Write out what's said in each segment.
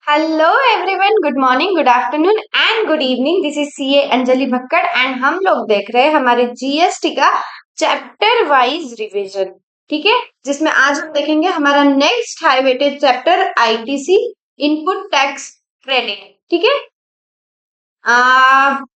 Hello everyone, good morning, good afternoon and good evening. This is CA Anjali Bhakkad and हम लोग देख रहे हैं हमारे जीएसटी का चैप्टर वाइज रिवीजन। ठीक है, जिसमें आज हम देखेंगे हमारा next high weightage chapter ITC, input tax credit. ठीक है,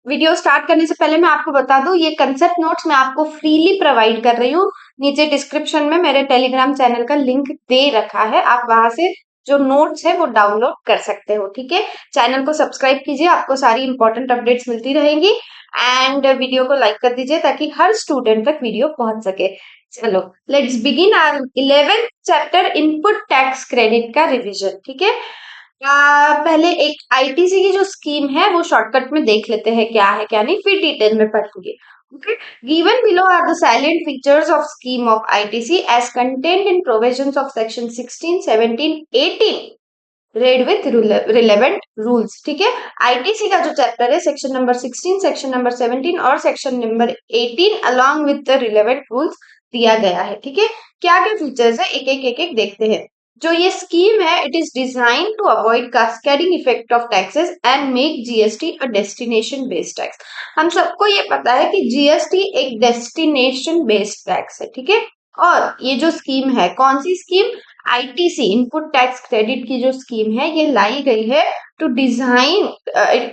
वीडियो स्टार्ट करने से पहले मैं आपको बता दूं, ये कंसेप्ट नोट्स मैं आपको फ्रीली प्रोवाइड कर रही हूँ। नीचे डिस्क्रिप्शन में मेरे टेलीग्राम चैनल का लिंक दे रखा है, आप वहां से जो नोट्स है वो डाउनलोड कर सकते हो। ठीक है, चैनल को सब्सक्राइब कीजिए, आपको सारी इंपॉर्टेंट अपडेट्स मिलती रहेंगी एंड वीडियो को लाइक कर दीजिए ताकि हर स्टूडेंट तक वीडियो पहुंच सके। चलो let's begin our 11th chapter input tax credit का रिवीजन। ठीक है, पहले एक आईटीसी की जो स्कीम है वो शॉर्टकट में देख लेते हैं क्या है क्या नहीं, फिर डिटेल में पढ़ेंगे। Okay. Given below are the salient features of scheme of ITC as contained in provisions of section 16, 17, 18 read with relevant rules। ठीक है, आईटीसी का जो चैप्टर है सेक्शन नंबर 16, सेक्शन नंबर 17 और section number 18 along with the relevant rules दिया गया है। ठीक है, क्या क्या फीचर्स है एक एक देखते हैं। जो ये स्कीम है, it is design to avoid cascading effect of taxes and make GST a destination based tax. हम सबको ये पता है कि जीएसटी एक डेस्टिनेशन बेस्ड टैक्स है। ठीक है, और ये जो स्कीम है, कौन सी scheme? ITC, input tax credit की जो स्कीम है, ये लाई गई है to design,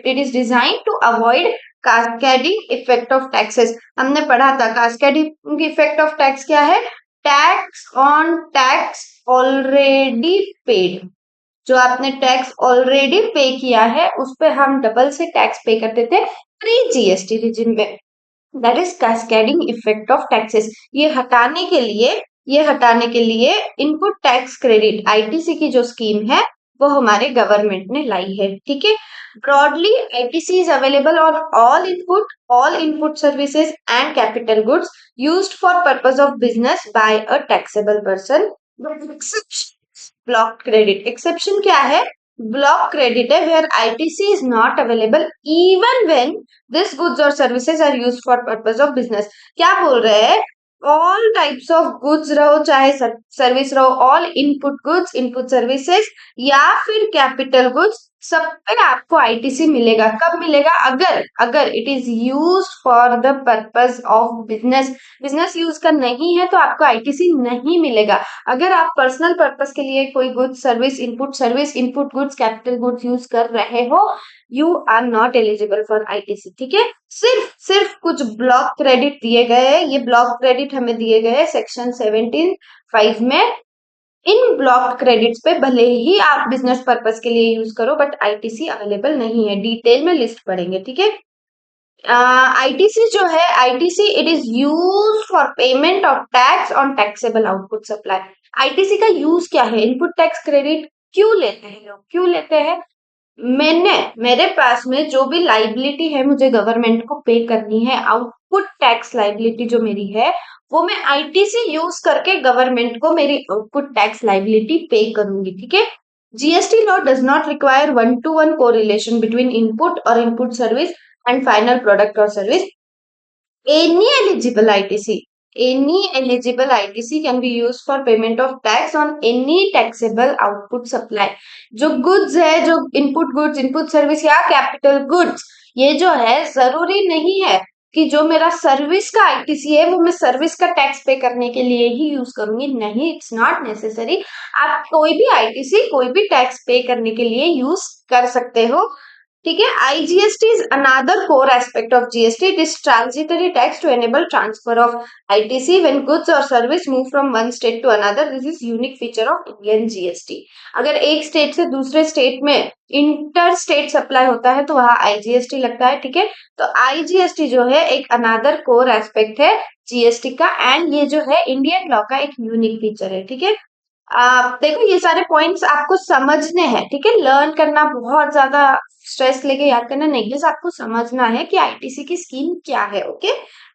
it is design to avoid cascading effect of taxes. हमने पढ़ा था कास्केडिंग इफेक्ट ऑफ टैक्स क्या है? Tax on tax already paid. जो आपने टैक्स ऑलरेडी पे किया है उस पर हम डबल से टैक्स पे करते थे प्री जीएसटी रिजिम में। That is cascading effect of taxes. ये हटाने के लिए इनपुट टैक्स क्रेडिट आईटीसी की जो स्कीम है वो हमारे गवर्नमेंट ने लाई है। ठीक है, broadly ITC is available on all input services and capital goods used for purpose of business by a taxable person. Block credit exception क्या है? ब्लॉक क्रेडिट है where ITC is not available even when this goods और services are used for purpose of business. क्या बोल रहे हैं? All types of goods रहो चाहे सर्विस रहो, all input goods, input services या फिर कैपिटल गुड्स, सब पे आपको आईटीसी मिलेगा। कब मिलेगा? अगर अगर it is use for the purpose of business. Business use का नहीं है तो आपको आईटीसी नहीं मिलेगा। अगर आप पर्सनल पर्पस के लिए कोई goods service, input goods, capital goods use कर रहे हो, you are not eligible for ITC. ठीक है, सिर्फ कुछ ब्लॉक क्रेडिट दिए गए हैं। ये ब्लॉक क्रेडिट हमें दिए गए हैं सेक्शन 17(5) में। इन ब्लॉक क्रेडिट्स पे भले ही आप बिजनेस पर्पस के लिए यूज करो बट आईटीसी अवेलेबल नहीं है। डिटेल में लिस्ट पढ़ेंगे। ठीक है, आईटीसी जो है, ITC it is use for payment of tax on taxable output supply. ITC का यूज क्या है? इनपुट टैक्स क्रेडिट क्यों लेते हैं लोग, क्यों लेते हैं? मेरे पास में जो भी लाइबिलिटी है मुझे गवर्नमेंट को पे करनी है, आउटपुट टैक्स लाइबिलिटी जो मेरी है, वो मैं आईटीसी यूज करके गवर्नमेंट को मेरी आउटपुट टैक्स लाइबिलिटी पे करूंगी। ठीक है, GST law does not require one to one correlation between input और input service and final product or service. Any eligible ITC, any eligible ITC can be used for payment of tax on any taxable output supply। जो goods है, जो input goods, input service या capital goods, ये जो है जरूरी नहीं है कि जो मेरा सर्विस का आईटीसी है वो मैं सर्विस का टैक्स पे करने के लिए ही यूज करूंगी। नहीं, इट्स नॉट नेसेसरी। आप कोई भी आईटीसी, कोई भी टैक्स पे करने के लिए यूज कर सकते हो। ठीक है, IGST is another core aspect of GST. It is transitory tax to enable transfer of ITC when goods और service move from one state to another. This is unique feature of Indian GST. अगर एक state से दूसरे state में inter state supply होता है तो वहां आईजीएसटी लगता है। ठीक है, तो आईजीएसटी जो है एक अनदर कोर एस्पेक्ट है जीएसटी का एंड ये जो है इंडियन लॉ का एक यूनिक फीचर है। ठीक है, आप देखो ये सारे पॉइंट्स आपको समझने हैं। ठीक है, लर्न करना, बहुत ज्यादा स्ट्रेस लेके याद करना नहीं, बस आपको समझना है कि आईटीसी की स्कीम क्या है। Okay,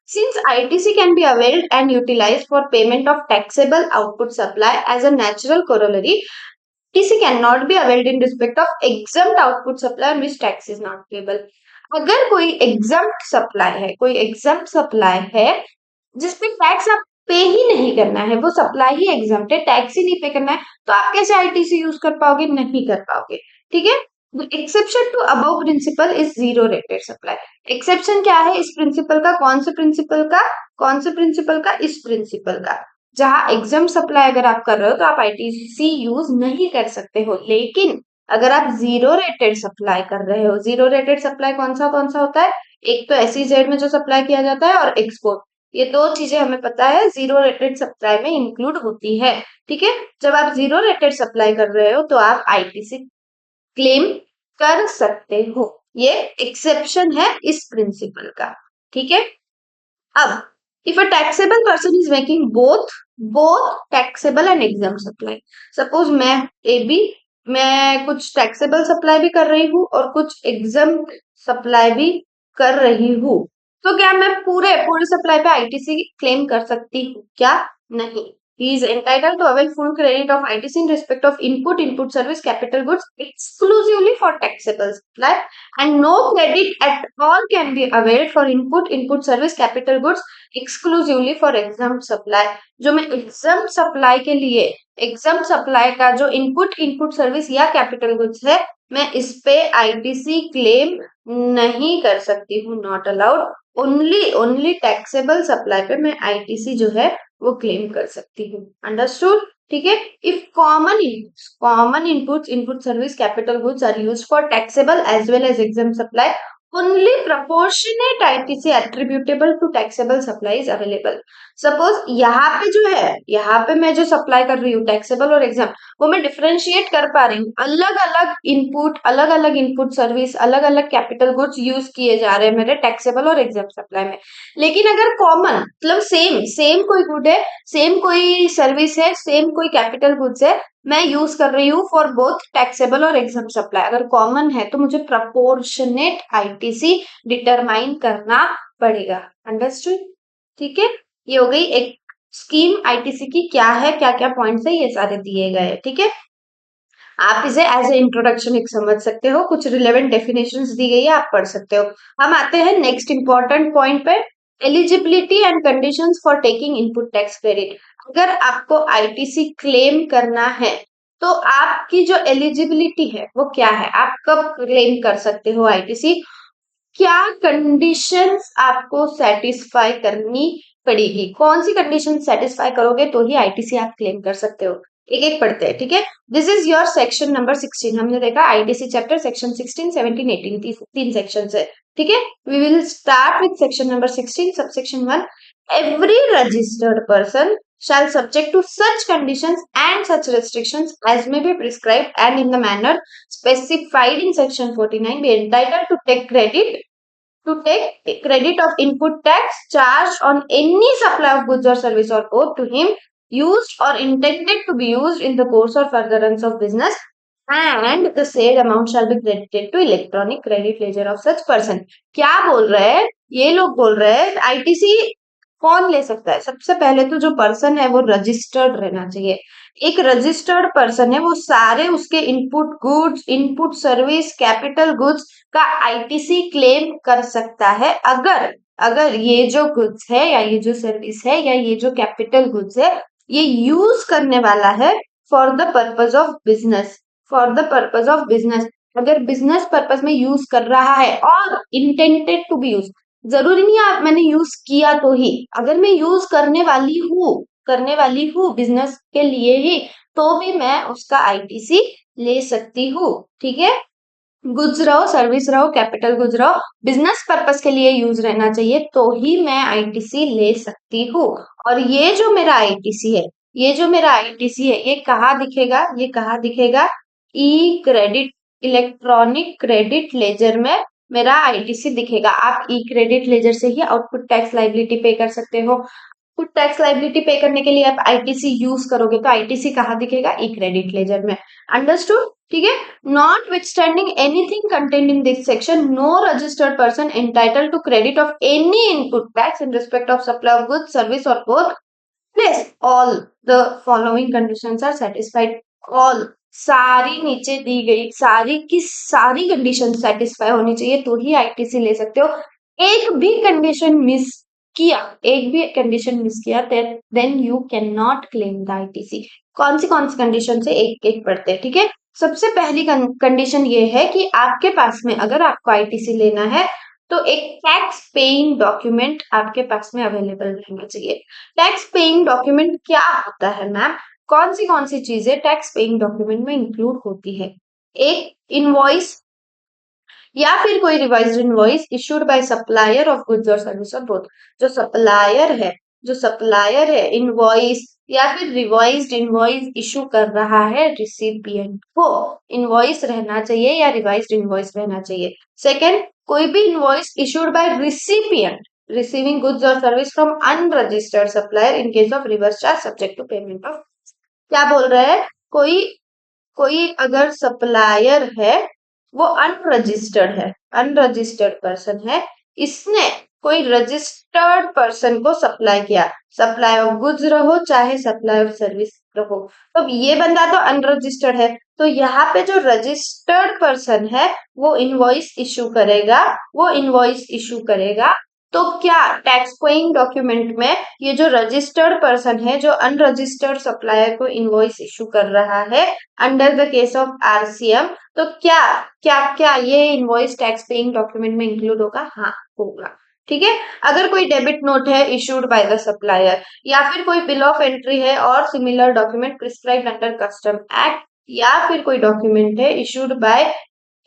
since ITC can be availed and utilised for payment of taxable output supply as a natural corollary, ITC can not be availed in respect of exempt output supply on which tax is not payable. अगर कोई exempt supply है, कोई exempt supply है जिसपे tax आप पे ही नहीं करना है, वो सप्लाई ही एग्जम्प्ट है, टैक्स ही नहीं पे करना है, तो आप कैसे आईटीसी यूज कर पाओगे? नहीं कर पाओगे। ठीक है। Exception to above principle is zero rated supply. Exception क्या है इस प्रिंसिपल का? कौन से प्रिंसिपल का? कौन से प्रिंसिपल का? इस प्रिंसिपल का। जहां एग्जाम सप्लाई अगर आप कर रहे हो तो आप आईटीसी यूज नहीं कर सकते हो, लेकिन अगर आप जीरो रेटेड सप्लाई कर रहे हो, जीरो रेटेड सप्लाई कौन सा होता है? एक तो एसईजेड में जो सप्लाई किया जाता है और एक्सपोर्ट, ये दो चीजें हमें पता है जीरो रेटेड सप्लाई में इंक्लूड होती है। ठीक है। जब आप जीरो रेटेड सप्लाई कर रहे हो तो आप आईटीसी क्लेम कर सकते हो। ये एक्सेप्शन है इस प्रिंसिपल का। ठीक है। अब if a taxable person is making both both taxable and exempt supply, suppose मैं कुछ टैक्सेबल सप्लाई भी कर रही हूँ और कुछ एग्जाम सप्लाई भी कर रही हूँ, तो क्या मैं पूरे पूरे सप्लाई पे आईटीसी क्लेम कर सकती हूँ क्या? नहीं। He is entitled to avail full credit of ITC in respect of input service, capital goods exclusively for taxable supply, and no credit at all can be availed for input service, capital goods exclusively for exempt supply। जो मैं exempt supply के लिए, exempt supply का जो input service या capital goods है, मैं इस पे आईटीसी क्लेम नहीं कर सकती हूँ, not allowed. Only taxable supply पे मैं आईटीसी जो है वो क्लेम कर सकती हूँ। अंडरस्टूड? ठीक है। If common input service capital goods are used for taxable as well as exam supply, only proportionate ITC attributable to taxable supply is available. Suppose यहाँ पे जो है, यहाँ पे मैं जो सप्लाई कर रही हूँ टैक्सेबल और एग्जाम, वो मैं डिफरेंशिएट कर पा रही हूँ। अलग अलग इनपुट सर्विस, अलग अलग कैपिटल गुड्स यूज किए जा रहे हैं मेरे टैक्सेबल और एग्जाम सप्लाई में। लेकिन अगर कॉमन मतलब सेम कोई गुड है, सेम कोई सर्विस है, सेम कोई कैपिटल गुड्स है, मैं यूज कर रही हूँ फॉर बोथ टैक्सेबल और एग्जाम सप्लाई, अगर कॉमन है तो मुझे प्रपोर्शनेट आईटीसी डिटरमाइन करना पड़ेगा। अंडरस्टूड? ठीक है। ये हो गई एक स्कीम आईटीसी की, क्या है, क्या क्या पॉइंट्स है, ये सारे दिए गए। ठीक है। आप इसे एज ए इंट्रोडक्शन एक समझ सकते हो, कुछ रिलेवेंट डेफिनेशंस दी गई है, आप पढ़ सकते हो। हम आते हैं नेक्स्ट इंपॉर्टेंट पॉइंट पे, eligibility and conditions for taking input tax credit. अगर आपको आईटीसी क्लेम करना है तो आपकी जो एलिजिबिलिटी है वो क्या है, आप कब क्लेम कर सकते हो आईटीसी, क्या कंडीशंस आपको सेटिस्फाई करनी पड़ेगी, कौन सी कंडीशन सेटिस्फाई करोगे तो ही आईटीसी आप क्लेम कर सकते हो। एक एक पढ़ते हैं। ठीक है। This is your section number 16। हमने देखा आईटीसी चैप्टर सेक्शन 16, 17, 18 तीन सेक्शन है। ठीक है। We will start with section number 16, subsection 1। Every registered person shall subject to such conditions and such restrictions as may be prescribed and in the manner specified in section 49 be entitled to take credit of input tax charged on any supply of goods or service or both to him used or intended to be used in the course or furtherance of business, and the said amount shall be credited to electronic credit ledger of such person। क्या बोल रहे हैं ये लोग? बोल रहे हैं ITC कौन ले सकता है? सबसे पहले तो जो पर्सन है वो रजिस्टर्ड रहना चाहिए। एक रजिस्टर्ड पर्सन है, वो सारे उसके input goods, input service, capital goods का आईटीसी क्लेम कर सकता है अगर अगर ये जो गुड्स है या ये जो सर्विस है या ये जो कैपिटल गुड्स है ये यूज करने वाला है for the purpose of business, for the purpose of business. अगर बिजनेस पर्पज में यूज कर रहा है और इंटेंडेड टू बी यूज, जरूरी नहीं है मैंने यूज किया तो ही, अगर मैं यूज करने वाली हूँ बिजनेस के लिए ही, तो भी मैं उसका आईटीसी ले सकती हूँ। ठीक है। गुड्स रहो, सर्विस रहो, कैपिटल गुड्स रहो, बिजनेस पर्पस के लिए यूज रहना चाहिए तो ही मैं आईटीसी ले सकती हूँ। और ये जो मेरा आईटीसी है, ये कहाँ दिखेगा? ये कहाँ दिखेगा? ई क्रेडिट, इलेक्ट्रॉनिक क्रेडिट लेजर में मेरा आईटीसी दिखेगा। आप ई क्रेडिट लेजर से ही आउटपुट टैक्स लाइबिलिटी पे कर सकते हो। आउटपुट टैक्स लाइबिलिटी पे करने के लिए आप आईटीसी यूज करोगे तो आईटीसी कहाँ दिखेगा? ई क्रेडिट लेजर में। अंडरस्टूड? ठीक है। Notwithstanding anything contained in this section, no registered person entitled to credit of any input tax in respect of supply of goods, service or both, unless all the following conditions are satisfied। all सारी नीचे दी गई सारी की सारी condition satisfy होनी चाहिए तो ही ITC ले सकते हो। एक भी कंडीशन मिस किया, then you can not claim the ITC. कौन सी कंडीशन से एक एक पढ़ते हैं, ठीक है। सबसे पहली कंडीशन ये है कि आपके पास में अगर आपको आईटीसी लेना है तो एक टैक्स पेइंग डॉक्यूमेंट आपके पास में अवेलेबल रहना चाहिए। टैक्स पेइंग डॉक्यूमेंट क्या होता है मैम? कौन सी चीजें टैक्स पेइंग डॉक्यूमेंट में इंक्लूड होती है? एक इनवॉइस या फिर कोई revised invoice issued by supplier of goods और सर्विस और बोथ। जो सप्लायर है इनवॉइस या फिर रिवाइज्ड इनवॉइस इशू कर रहा है रिसिपिएंट को, इनवॉइस रहना चाहिए या रिवाइज्ड इनवॉइस रहना चाहिए। सेकंड, कोई भी invoice issued by recipient receiving goods और service from unregistered supplier in case of reverse charge subject to payment of. क्या बोल रहे हैं? कोई कोई अगर सप्लायर है वो अनरजिस्टर्ड पर्सन है, इसने कोई रजिस्टर्ड पर्सन को सप्लाई किया, सप्लाई ऑफ गुड्स रहो चाहे सप्लाई ऑफ सर्विस रहो, तो ये बंदा तो अनरजिस्टर्ड है, तो यहाँ पे जो रजिस्टर्ड पर्सन है वो इनवॉइस इशू करेगा। तो क्या टैक्स पेइंग डॉक्यूमेंट में ये जो रजिस्टर्ड पर्सन है जो अनरजिस्टर्ड सप्लायर को इनवॉइस इशू कर रहा है under the case of RCM, तो क्या क्या क्या ये इनवॉइस टैक्स पेइंग डॉक्यूमेंट में इंक्लूड होगा? हाँ, होगा। ठीक है। अगर कोई डेबिट नोट है इशूड बाय द सप्लायर या फिर कोई बिल ऑफ एंट्री है और similar document prescribed under custom act या फिर कोई डॉक्यूमेंट है issued by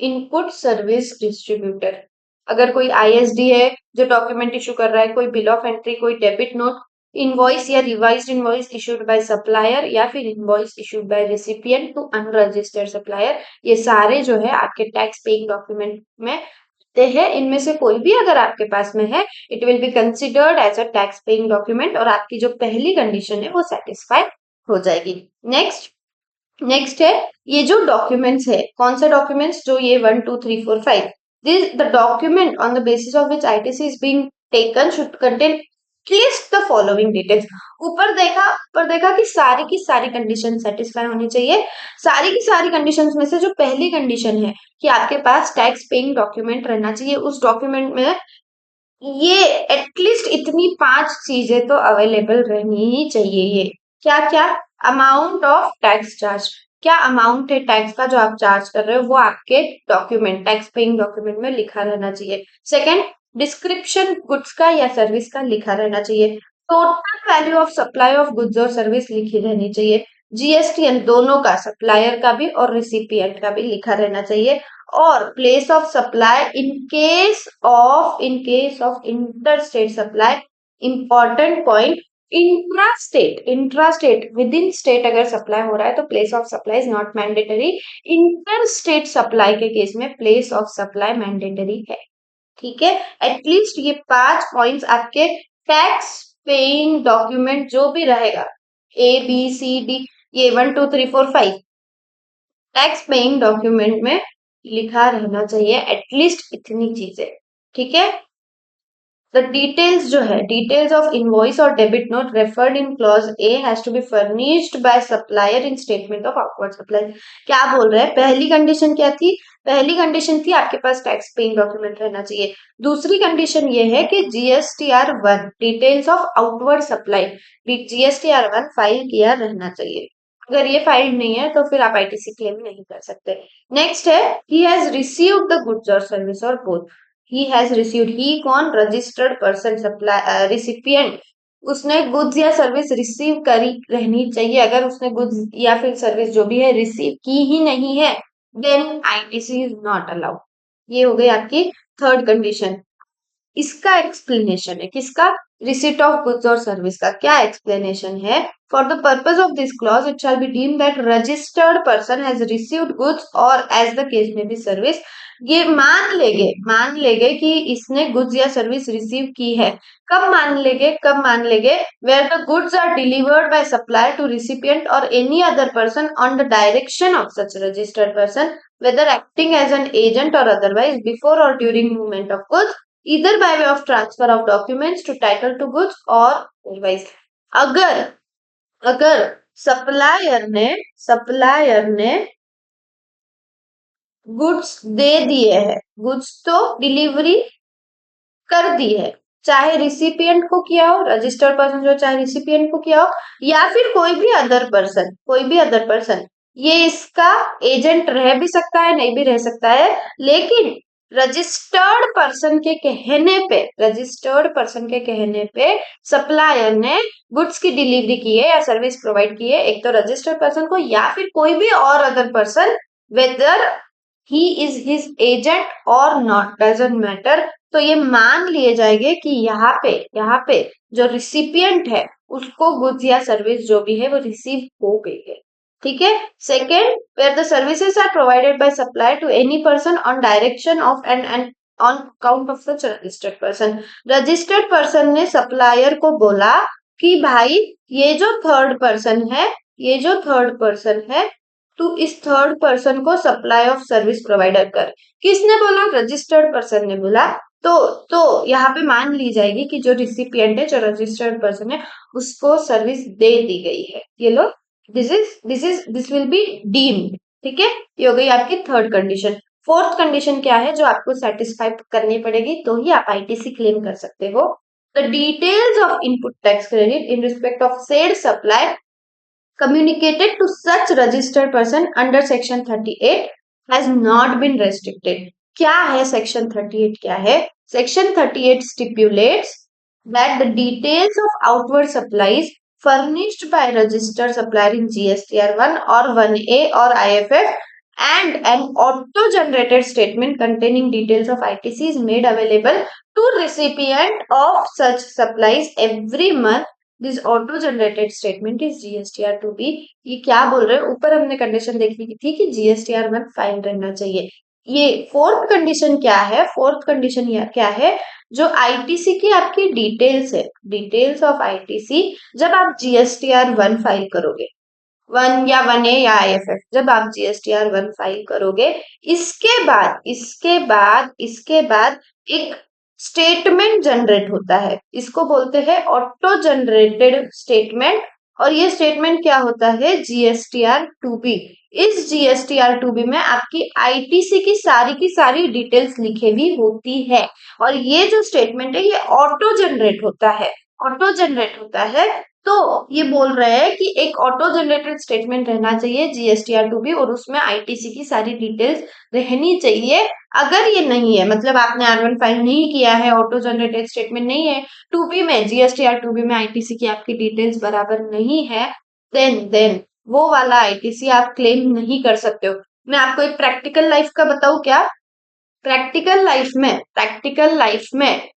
input service distributor, अगर कोई आईएसडी है जो डॉक्यूमेंट इशू कर रहा है, कोई बिल ऑफ एंट्री, कोई डेबिट नोट, इनवॉइस या revised invoice issued by supplier या फिर invoice issued by recipient to unregistered supplier, ये सारे जो है आपके टैक्स पेइंग डॉक्यूमेंट में आते हैं। इनमें से कोई भी अगर आपके पास में है it will be considered as a tax paying document और आपकी जो पहली कंडीशन है वो सेटिस्फाई हो जाएगी। नेक्स्ट है ये जो डॉक्यूमेंट्स है, कौन से डॉक्यूमेंट्स? जो ये 1 2 3 4 5, this the document on the basis of which ITC is being taken should contain at least the following details। ऊपर देखा कि सारी की सारी कंडीशन सेटिस्फाई होनी चाहिए। सारी की सारी कंडीशंस में से जो पहली कंडीशन है कि आपके पास टैक्स पेइंग डॉक्यूमेंट रहना चाहिए, उस डॉक्यूमेंट में ये एटलीस्ट इतनी 5 चीजें तो अवेलेबल रहनी ही चाहिए। ये क्या क्या? अमाउंट ऑफ टैक्स चार्ज, क्या अमाउंट है टैक्स का जो आप चार्ज कर रहे हो वो आपके डॉक्यूमेंट टैक्स पेइंग डॉक्यूमेंट में लिखा रहना चाहिए। सेकंड, डिस्क्रिप्शन गुड्स का या सर्विस का लिखा रहना चाहिए। Total value of supply of goods और सर्विस लिखी रहनी चाहिए। जीएसटीएन दोनों का, सप्लायर का भी और रिसिपिएंट का भी लिखा रहना चाहिए। और place of supply in case of inter state supply, important point, intra state with in state अगर सप्लाई हो रहा है तो place of supply is not mandatory. Inter state supply के केस में प्लेस ऑफ सप्लाई मैंडेटरी है। ठीक है। एटलीस्ट ये 5 पॉइंट्स आपके टैक्स पेइंग डॉक्यूमेंट जो भी रहेगा ए बी सी डी, ये 1 2 3 4 5 टैक्स पेइंग डॉक्यूमेंट में लिखा रहना चाहिए, एटलीस्ट इतनी चीजें। ठीक है। द डिटेल्स जो है, डिटेल्स ऑफ इनवॉइस और debit note referred in clause A has to be furnished by supplier in statement of outward supply. क्या बोल रहे हैं? पहली कंडीशन क्या थी? पहली कंडीशन थी आपके पास टैक्स पेइंग डॉक्यूमेंट रहना चाहिए। दूसरी कंडीशन ये है कि GSTR1 details of outward supply, GSTR1 file किया रहना चाहिए। अगर ये फाइल नहीं है तो फिर आप आईटीसी क्लेम नहीं कर सकते। नेक्स्ट है he has received the goods और सर्विस और बोथ। ही हैज रिसीव्ड, ही कौन? रजिस्टर्ड पर्सन, सप्लाई रिसिपिएंट, उसने गुड्स या सर्विस रिसीव करी रहनी चाहिए। अगर उसने गुड्स या फिर सर्विस जो भी है रिसीव की ही नहीं है then ITC is not allowed. ये हो गई आपकी थर्ड कंडीशन। इसका एक्सप्लेनेशन है किसका? रिसीट ऑफ गुड्स और सर्विस का। क्या एक्सप्लेनेशन है? For the purpose of this clause it shall be deemed that registered person has received goods और एज द केस में बी सर्विस। ये मान लेंगे कि इसने गुड्स या सर्विस रिसीव की है। कब मान लेंगे? Where the goods are delivered by supplier to recipient और any other person on the direction of such registered person, whether acting as an agent or otherwise, before or during movement of goods, either by way of transfer of documents to title to goods or otherwise। अगर अगर supplier ने goods दे दिए हैं, goods तो delivery कर दी है, चाहे recipient को किया हो, रजिस्टर्ड पर्सन जो चाहे रिसिपिएंट को किया हो, या फिर कोई भी अदर पर्सन, ये इसका एजेंट रह भी सकता है, नहीं भी रह सकता है, लेकिन रजिस्टर्ड पर्सन के कहने पे सप्लायर ने गुड्स की डिलीवरी की है या सर्विस प्रोवाइड की है, एक तो रजिस्टर्ड पर्सन को या फिर कोई भी और other person, weather he is his agent और नॉट, डजंट मैटर। तो ये मान लिए जाएंगे कि यहाँ पे जो रिसिपिएंट है उसको गुड्स या सर्विस जो भी है वो रिसीव हो गई है। ठीक है। Second, where the services are provided by supplier to any person on direction of and on count of such registered person. Registered person ने सप्लायर को बोला कि भाई ये जो थर्ड पर्सन है तू इस थर्ड पर्सन को सप्लाई ऑफ सर्विस प्रोवाइडर कर। किसने बोला? रजिस्टर्ड पर्सन ने बोला। तो यहाँ पे मान ली जाएगी कि जो रिसिपिएंट है, जो रजिस्टर्ड पर्सन है, उसको सर्विस दे दी गई है। ये लो, दिस विल बी डीम्ड। ठीक है, ये हो गई आपकी थर्ड कंडीशन। फोर्थ कंडीशन क्या है जो आपको सेटिस्फाई करनी पड़ेगी तो ही आप आईटीसी क्लेम कर सकते हो? The details of input tax credit in respect of said supply communicated to such registered person under section 38 has not been restricted। क्या है section 38? क्या है section 38 stipulates that the details of outward supplies furnished by registered supplier in GSTR 1 or 1A or IFF and an auto-generated statement containing details of ITC is made available to recipient of such supplies every month। This auto generated statement is GSTR two B. ये क्या बोल रहे हैं? ऊपर हमने condition देखी थी कि जीएसटीआर 1 फाइल रहना चाहिए। ये फोर्थ कंडीशन क्या है? फोर्थ कंडीशन क्या है? जो आईटीसी की आपकी डिटेल्स है, डिटेल्स ऑफ आईटीसी, जब आप जीएसटीआर 1 फाइल करोगे, 1 या 1A या आईएफएफ, जब आप जीएसटीआर 1 फाइल करोगे, इसके बाद एक स्टेटमेंट जनरेट होता है। इसको बोलते हैं ऑटो जनरेटेड स्टेटमेंट। और ये स्टेटमेंट क्या होता है? GSTR 2B। इस जीएसटीआर 2B में आपकी आईटीसी की सारी डिटेल्स लिखे हुई होती है। और ये जो स्टेटमेंट है ये ऑटो जनरेट होता है। तो ये बोल रहे हैं कि एक ऑटो जनरेटेड स्टेटमेंट रहना चाहिए जीएसटीआर 2B और उसमें आईटीसी की सारी डिटेल्स रहनी चाहिए। अगर ये नहीं है, मतलब आपने R1 फाइल नहीं किया है, ऑटो जनरेटेड स्टेटमेंट नहीं है, 2B में, जीएसटीआर 2B में आईटीसी की आपकी डिटेल्स बराबर नहीं है, देन वो वाला आईटीसी आप क्लेम नहीं कर सकते हो। मैं आपको एक प्रैक्टिकल लाइफ का बताऊं क्या? प्रैक्टिकल लाइफ में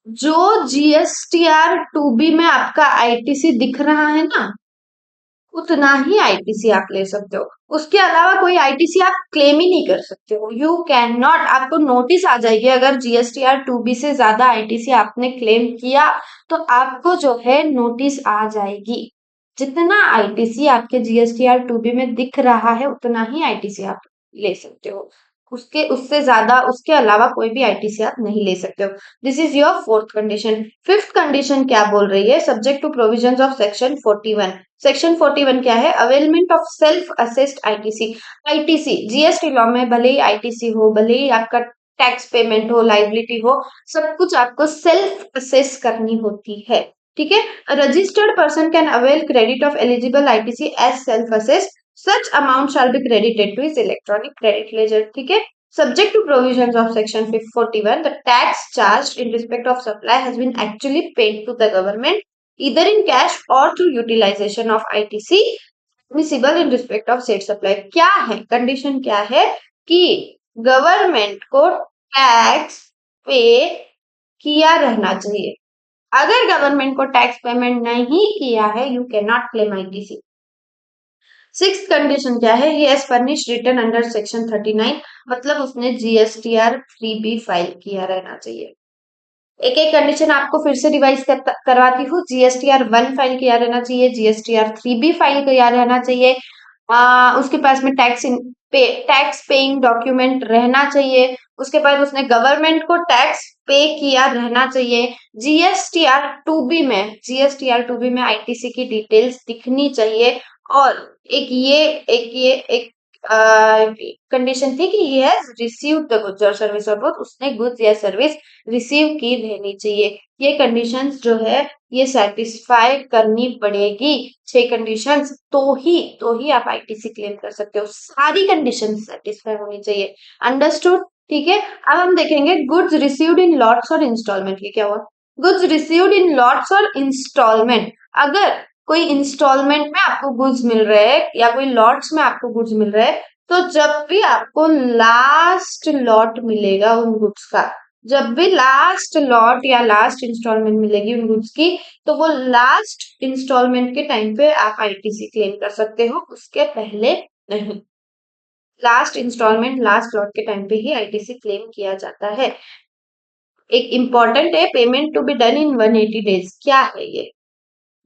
जो जीएसटीआर 2B में आपका आईटीसी दिख रहा है ना, उतना ही आईटीसी आप ले सकते हो। उसके अलावा कोई आईटीसी आप क्लेम ही नहीं कर सकते हो। You can not. आपको नोटिस आ जाएगी अगर जीएसटीआर 2B से ज्यादा आईटीसी आपने क्लेम किया तो आपको जो है नोटिस आ जाएगी। जितना आईटीसी आपके जीएसटीआर 2B में दिख रहा है उतना ही आईटीसी आप ले सकते हो। उससे ज्यादा, उसके अलावा कोई भी आईटीसी आप नहीं ले सकते हो। This is your fourth condition. Fifth condition क्या बोल रही है? Subject to provisions of section 41। Section 41 क्या है? Availment of self assessed ITC. ITC GST law में भले ही आईटीसी हो, भले ही आपका टैक्स पेमेंट हो, लाइबिलिटी हो, सब कुछ आपको सेल्फ असेस करनी होती है। ठीक है। Registered person can avail credit of eligible ITC as self assessed. Such amount shall be credited to his electronic credit ledger। ठीक है। Subject to provisions of section 41, the tax charged in respect of supply has been actually paid to the government either in cash or through utilization of ITC admissible in respect of said supply। क्या है condition? क्या है कि government को tax पे किया रहना चाहिए। अगर गवर्नमेंट को टैक्स पेमेंट नहीं किया है, you can not claim ITC. Sixth condition क्या है? He has furnish return under section 39, मतलब उसने जीएसटीआर 3B फाइल किया रहना चाहिए। एक एक कंडीशन आपको फिर से रिवाइज करवाती हूँ। जीएसटीआर 1 फाइल किया रहना चाहिए, जीएसटीआर 3B फाइल किया रहना चाहिए, उसके पास में टैक्स पेइंग डॉक्यूमेंट रहना चाहिए, उसके बाद उसने गवर्नमेंट को टैक्स पे किया रहना चाहिए। जीएसटीआर 2B में आईटीसी की डिटेल्स दिखनी चाहिए। और एक कंडीशन थी कि he has received the goods और सर्विस, और बोथ उसने गुड्स या सर्विस रिसीव की रहनी चाहिए। ये कंडीशंस जो है ये सेटिस्फाई करनी पड़ेगी। 6 कंडीशंस तो ही आप आईटीसी क्लेम कर सकते हो। सारी कंडीशन सेटिस्फाई होनी चाहिए। अंडरस्टूड? ठीक है। अब हम देखेंगे गुड्स रिसीव्ड इन लॉट्स और इंस्टॉलमेंट। ये क्या हुआ? गुड्स रिसीव्ड इन लॉट्स और इंस्टॉलमेंट। अगर कोई इंस्टॉलमेंट में आपको गुड्स मिल रहे हैं या कोई लॉट्स में आपको गुड्स मिल रहे हैं, तो जब भी आपको लास्ट लॉट मिलेगा उन गुड्स का, जब भी लास्ट लॉट या लास्ट इंस्टॉलमेंट मिलेगी उन गुड्स की, तो वो लास्ट इंस्टॉलमेंट के टाइम पे आप आईटीसी क्लेम कर सकते हो, उसके पहले नहीं। लास्ट इंस्टॉलमेंट लास्ट लॉट के टाइम पे ही आईटीसी क्लेम किया जाता है। एक इंपॉर्टेंट है, payment to be done in 180 days. क्या है ये?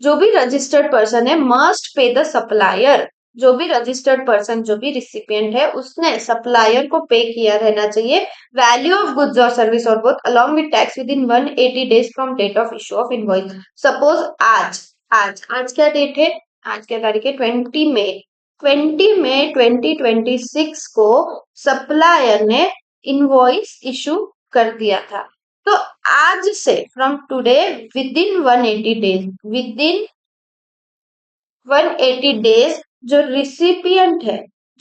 जो भी रजिस्टर्ड पर्सन है मस्ट पे द सप्लायर। जो भी रजिस्टर्ड पर्सन, जो भी रिसिपिएंट है, उसने सप्लायर को पे किया रहना चाहिए वैल्यू ऑफ गुड्स और सर्विस और both along with tax within 180 days from date of issue of invoice. Suppose आज क्या डेट है? आज क्या तारीख है? 20 मई। 20 मई 2026 को सप्लायर ने इनवॉइस इशू कर दिया था। तो आज से from today with in 180 days, with in 180 days जो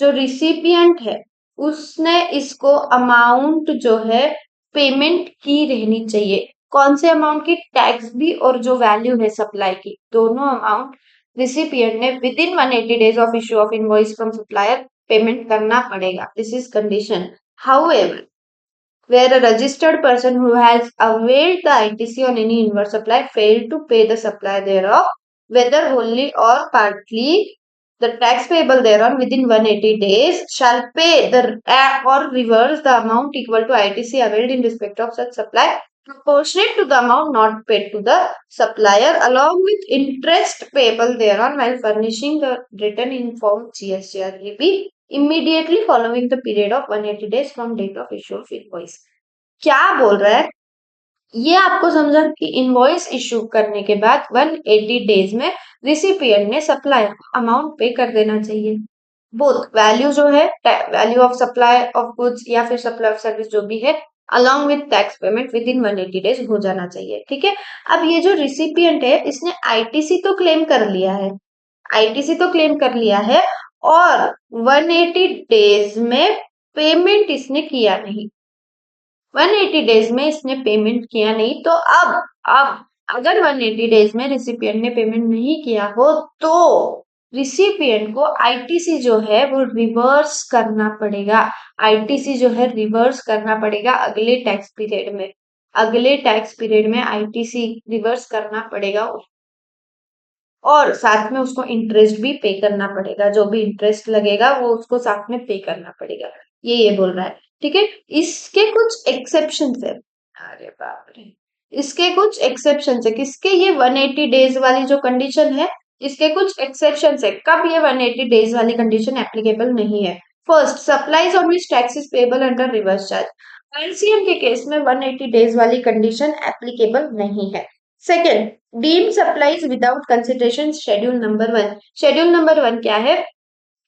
रिसिपिएंट है उसने इसको अमाउंट जो है पेमेंट की रहनी चाहिए। कौन से अमाउंट की? टैक्स भी और जो वैल्यू है सप्लाई की, दोनों अमाउंट रिसिपिएंट ने with in 180 days of issue of invoice from supplier payment करना पड़ेगा। This is condition. However, where a registered person who has availed the ITC on any inward supply failed to pay the supply thereof, whether wholly or partly, the tax payable thereon within 180 days shall pay the or reverse the amount equal to ITC availed in respect of such supply proportionate to the amount not paid to the supplier along with interest payable thereon while furnishing the written in form GSTREB immediately following the period of 180 days from date of issue of invoice। क्या बोल रहा है ये? आपको समझा कि invoice issue करने के बाद 180 डेज में रिसिपिएंट ने सप्लायर को अमाउंट पे कर देना चाहिए। बोथ वैल्यू जो है, value of supply of goods या फिर सप्लाई ऑफ सर्विस जो भी है, along with tax payment with in 180 days हो जाना चाहिए। ठीक है। अब ये जो रिसिपिएंट है इसने आईटीसी तो क्लेम कर लिया है, आईटीसी तो क्लेम कर लिया है और 180 डेज में पेमेंट इसने किया नहीं, 180 डेज में इसने पेमेंट किया नहीं, तो अब अगर 180 डेज में रिसिपिएंट ने पेमेंट नहीं किया हो तो रिसिपिएंट को आईटीसी जो है वो रिवर्स करना पड़ेगा। आईटीसी जो है रिवर्स करना पड़ेगा अगले टैक्स पीरियड में, अगले टैक्स पीरियड में आईटीसी रिवर्स करना पड़ेगा और साथ में उसको इंटरेस्ट भी पे करना पड़ेगा। जो भी इंटरेस्ट लगेगा वो उसको साथ में पे करना पड़ेगा। ये बोल रहा है। ठीक है। इसके कुछ एक्सेप्शन है। अरे बाप रे, इसके कुछ एक्सेप्शन है। किसके? ये 180 डेज वाली जो कंडीशन है इसके कुछ एक्सेप्शन है। कब ये 180 डेज वाली कंडीशन एप्लीकेबल नहीं है? First, supplies on which tax is payable under reverse charge. LCM के केस में 180 डेज वाली कंडीशन एप्लीकेबल नहीं है। Second, deemed supplies without consideration schedule number 1। Schedule number 1 क्या है?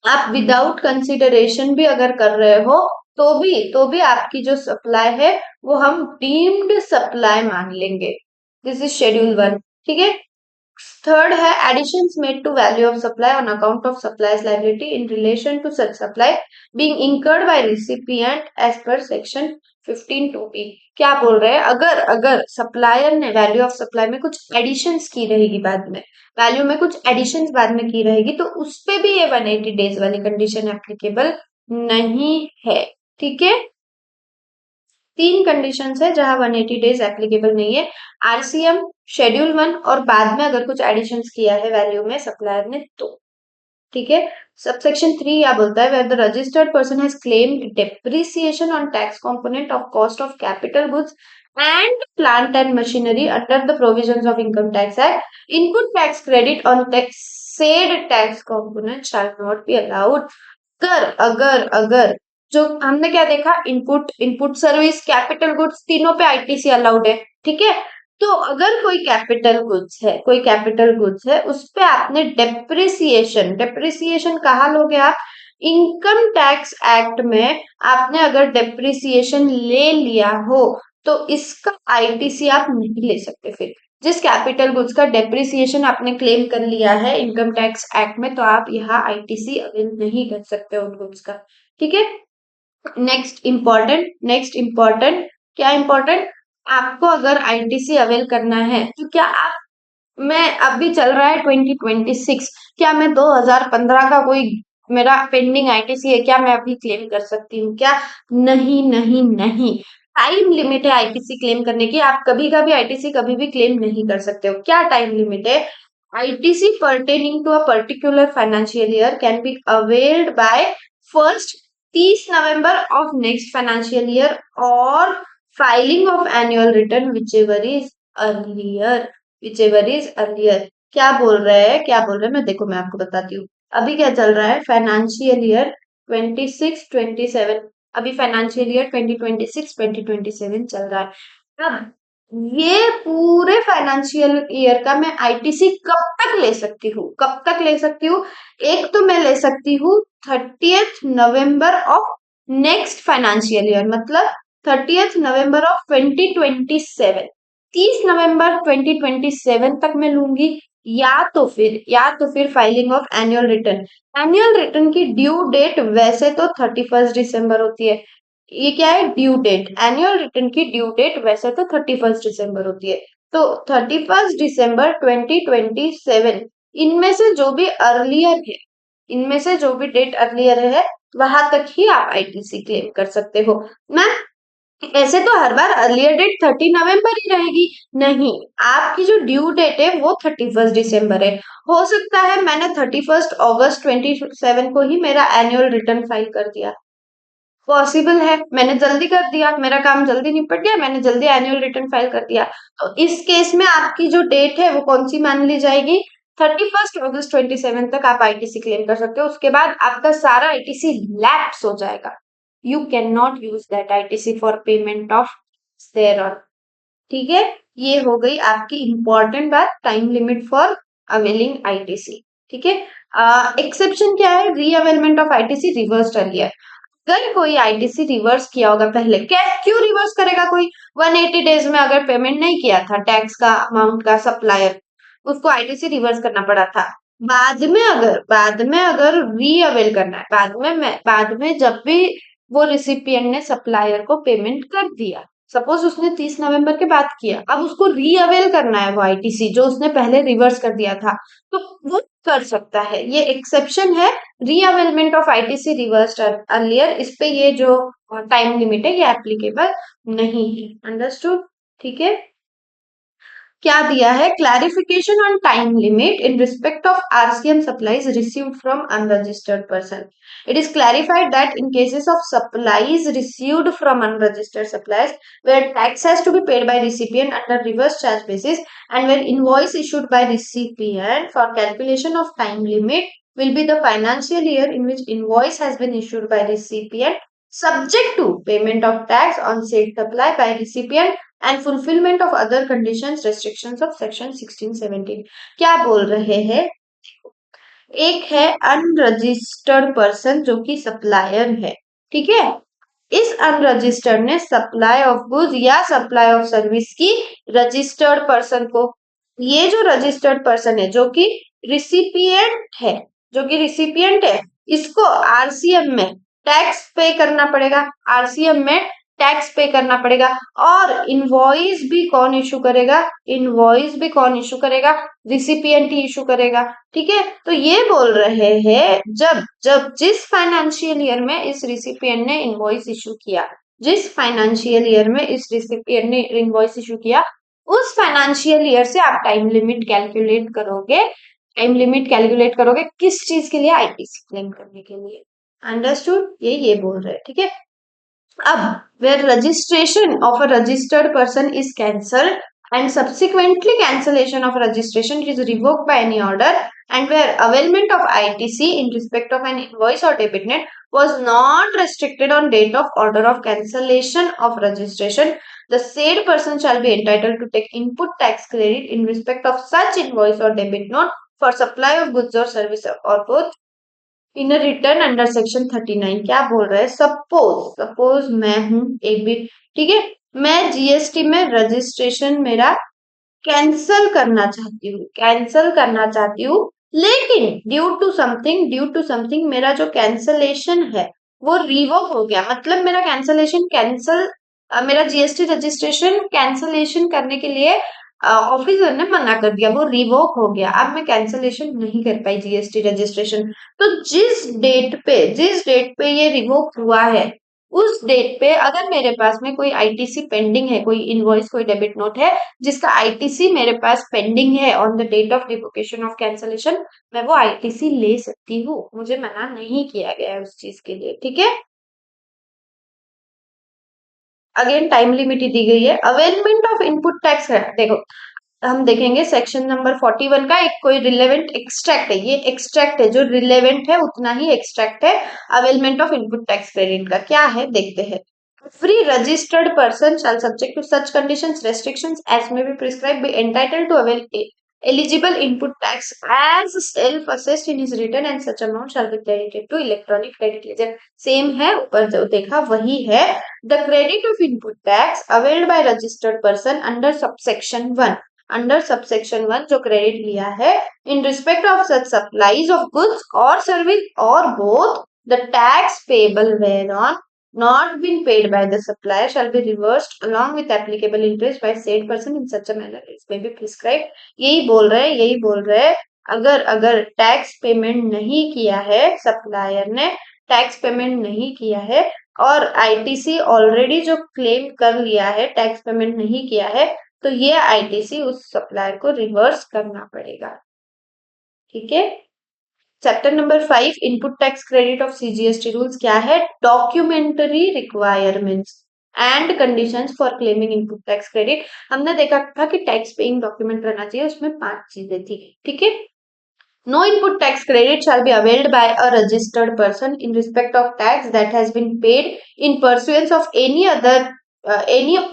आप विदाउट कंसिडरेशन भी अगर कर रहे हो तो भी आपकी जो सप्लाई है वो हम डीम्ड सप्लाई मान लेंगे। This is schedule 1। ठीक है। थर्ड है additions made to value of supply on account of supplies liability in relation to such supply being incurred by recipient as per section 15(2)(b)। क्या बोल रहे हैं? अगर अगर सप्लायर ने वैल्यू ऑफ सप्लाई में कुछ एडिशंस की रहेगी, बाद में वैल्यू में कुछ एडिशंस बाद में की रहेगी, तो उस पे भी ये 180 डेज वाली कंडीशन एप्लीकेबल नहीं है। ठीक है। 3 कंडीशंस है जहां 180 डेज एप्लीकेबल नहीं है। आरसीएम, शेड्यूल 1 और बाद में अगर कुछ एडिशंस किया है वैल्यू में सप्लायर ने तो। ठीक है। सबसेक्शन 3 क्या बोलता है? Where the registered person has claimed depreciation on tax component of cost of capital goods and plant and machinery under the provisions of income tax act, input tax credit on tax said tax component shall not be allowed। अगर जो हमने क्या देखा, input service capital goods तीनों पे ITC allowed है। ठीक है। तो अगर कोई कैपिटल गुड्स है उस पे आपने डेप्रिसिएशन कहाँ लोगे आप? इनकम टैक्स एक्ट में आपने अगर डेप्रिसिएशन ले लिया हो तो इसका आईटीसी आप नहीं ले सकते। फिर जिस कैपिटल गुड्स का डेप्रिसिएशन आपने क्लेम कर लिया है इनकम टैक्स एक्ट में, तो आप यहाँ आईटीसी अवेल नहीं कर सकते उन गुड्स का। ठीक है, नेक्स्ट इंपॉर्टेंट क्या इंपॉर्टेंट, आपको अगर आईटीसी अवेल करना है तो क्या आप, मैं अभी चल रहा है 2026, क्या मैं 2015 का कोई मेरा पेंडिंग आईटीसी है, क्या मैं अभी क्लेम कर सकती हूँ क्या? नहीं नहीं नहीं, टाइम लिमिट है आईटीसी क्लेम करने की। आप कभी का भी आईटीसी कभी भी क्लेम नहीं कर सकते हो। क्या टाइम लिमिट है? ITC pertaining to a particular financial year can be availed by first 30 November of next financial year or filing of annual return whichever is earlier, क्या बोल रहे हैं, क्या बोल रहे हैं, मैं देखो मैं आपको बताती हूँ। अभी क्या चल रहा है, फाइनेंशियल ईयर 26-27, अभी फाइनेंशियल ईयर 2026-2027 चल रहा है। अब ये पूरे फाइनेंशियल ईयर का मैं आईटीसी कब तक ले सकती हूँ, कब तक ले सकती हूँ? एक तो मैं ले सकती हूँ 30th November of next financial year, मतलब 30th नवंबर ऑफ 2027, 30 नवंबर 2027 तक मैं लूंगी। या तो फिर फाइलिंग ऑफ एनुअल रिटर्न की ड्यू डेट वैसे तो 31 दिसंबर होती है। ये क्या है, ड्यू डेट, एनुअल रिटर्न की ड्यू डेट वैसे तो 31 दिसंबर होती है। तो 31 दिसंबर 2027, इनमें से जो भी अर्लियर है, इनमें से जो भी डेट अर्लियर है वहां तक ही आप आईटीसी क्लेम कर सकते हो। मैम ऐसे तो हर बार अर्लियर डेट 30 नवंबर ही रहेगी। नहीं, आपकी जो ड्यू डेट है वो 31 दिसंबर है। हो सकता है मैंने 31 अगस्त 27 को ही मेरा एनुअल रिटर्न फाइल कर दिया, पॉसिबल है, मैंने जल्दी कर दिया, मेरा काम जल्दी निपट गया, मैंने जल्दी एनुअल रिटर्न फाइल कर दिया। तो इस केस में आपकी जो डेट है वो कौन सी मान ली जाएगी? 31 अगस्त 27 तक आप आईटीसी क्लेम कर सकते हो। उसके बाद आपका सारा आईटीसी लैप्स हो जाएगा। You can not use that ITC for payment of their on. ठीक है, ये हो गई आपकी इंपॉर्टेंट बात, time limit for availing ITC. ठीक है, एक्सेप्शन क्या है? रीअवेलमेंट ऑफ आईटीसी रिवर्स्ड अर्लियर। अगर कोई आईटीसी रिवर्स किया होगा पहले, क्या क्यों रिवर्स करेगा कोई? 180 डेज में अगर पेमेंट नहीं किया था टैक्स का अमाउंट का सप्लायर, उसको आईटीसी रिवर्स करना पड़ा था। बाद में अगर रीअवेल करना है, बाद में जब भी वो रिसिपिएंट ने सप्लायर को पेमेंट कर दिया, सपोज उसने 30 नवंबर के बाद किया, अब उसको रीअवेल करना है वो आईटीसी जो उसने पहले रिवर्स कर दिया था, तो वो कर सकता है। ये एक्सेप्शन है, रीअवेलमेंट ऑफ आईटीसी रिवर्स्ड अर्लियर, इस पे ये जो टाइम लिमिट है ये एप्लीकेबल नहीं है। अंडरस्टूड? ठीक है, क्या दिया है? Clarification on time limit in respect of RCM supplies received from unregistered person. It is clarified that in cases of supplies received from unregistered suppliers, where tax has to be paid by recipient under reverse charge basis, and where invoice issued by recipient for calculation of time limit will be the financial year in which invoice has been issued by recipient, subject to payment of tax on said supply by recipient and fulfillment of other conditions restrictions of section 16-17। क्या बोल रहे हैं? एक है unregistered person जो कि supplier है। ठीक है, इस अनरजिस्टर्ड ने सप्लाई ऑफ गुड्स या सप्लाई ऑफ सर्विस की रजिस्टर्ड पर्सन को, ये जो रजिस्टर्ड पर्सन है जो कि रिसिपिएंट है, इसको आरसीएम में टैक्स पे करना पड़ेगा, आरसीएम में टैक्स पे करना पड़ेगा। और इनवॉइस भी कौन इशू करेगा? रिसिपिएंट ही इशू करेगा। ठीक है, तो ये बोल रहे हैं जब जब जिस फाइनेंशियल ईयर में इस रिसिपिएंट ने इनवॉइस इशू किया, उस फाइनेंशियल ईयर से आप टाइम लिमिट कैलकुलेट करोगे किस चीज के लिए? आईटीसी क्लेम करने के लिए। अंडरस्टूड? ये बोल रहे हैं। ठीक है, अब where registration of a registered person is cancelled and subsequently cancellation of registration is revoked by any order, and where availment of ITC in respect of an invoice or debit net was not restricted on date of order of cancellation of registration, the said person shall be entitled to take input tax credit in respect of such invoice or debit note for supply of goods or service or both in return under section 39 क्या बोल रहे हैं, suppose मैं हूं AB, ठीक है, मैं GST में रजिस्ट्रेशन मेरा कैंसल करना चाहती हूँ, लेकिन ड्यू टू समथिंग मेरा जो कैंसलेशन है वो रिवोक हो गया, मतलब मेरा कैंसलेशन कैंसल मेरा जीएसटी रजिस्ट्रेशन कैंसलेशन करने के लिए ऑफिसर ने मना कर दिया, वो रिवोक हो गया, अब मैं कैंसलेशन नहीं कर पाई जीएसटी रजिस्ट्रेशन। तो जिस डेट पे ये रिवोक हुआ है, उस डेट पे अगर मेरे पास में कोई आईटीसी पेंडिंग है, कोई इनवॉइस, कोई डेबिट नोट है जिसका आईटीसी मेरे पास पेंडिंग है on the date of revocation of cancellation, मैं वो आईटीसी ले सकती हूँ, मुझे मना नहीं किया गया है उस चीज के लिए, ठीक है। अगेन टाइम लिमिट ही दी गई है। अवेलमेंट ऑफ इनपुट टैक्स है, देखो हम देखेंगे सेक्शन नंबर 41 का एक कोई रिलेवेंट एक्सट्रैक्ट है, ये एक्सट्रैक्ट है, जो रिलेवेंट है उतना ही एक्सट्रैक्ट है। Availment of input tax credit का क्या है देखते हैं। Every registered person shall subject to such conditions, restrictions as may be prescribed be entitled to avail eligible input tax as self-assessed in his return and such amount shall be credited to electronic credit ledger। Same है, ऊपर जो देखा वही है। The credit of input tax availed by registered person under subsection 1, under subsection 1 जो credit लिया है in respect of such supplies of goods और सर्विस और both the tax payable where on not been paid by the supplier shall be reversed along with applicable interest by said person in such a manner as may be prescribed। यही बोल रहे हैं अगर अगर tax payment नहीं किया है, supplier ने टैक्स पेमेंट नहीं किया है और आईटीसी ऑलरेडी जो क्लेम कर लिया है टैक्स पेमेंट नहीं किया है, तो ये आईटीसी उस सप्लायर को रिवर्स करना पड़ेगा, ठीक है। Chapter number 5 input tax credit of CGST rules क्या है, documentary requirements and conditions for claiming input tax credit. हमने देखा था कि टैक्स पेइंग डॉक्यूमेंट रहना चाहिए, उसमें 5 चीजें थी, ठीक है। No input tax credit shall be availed by a registered person in respect of tax that has been paid in pursuance of any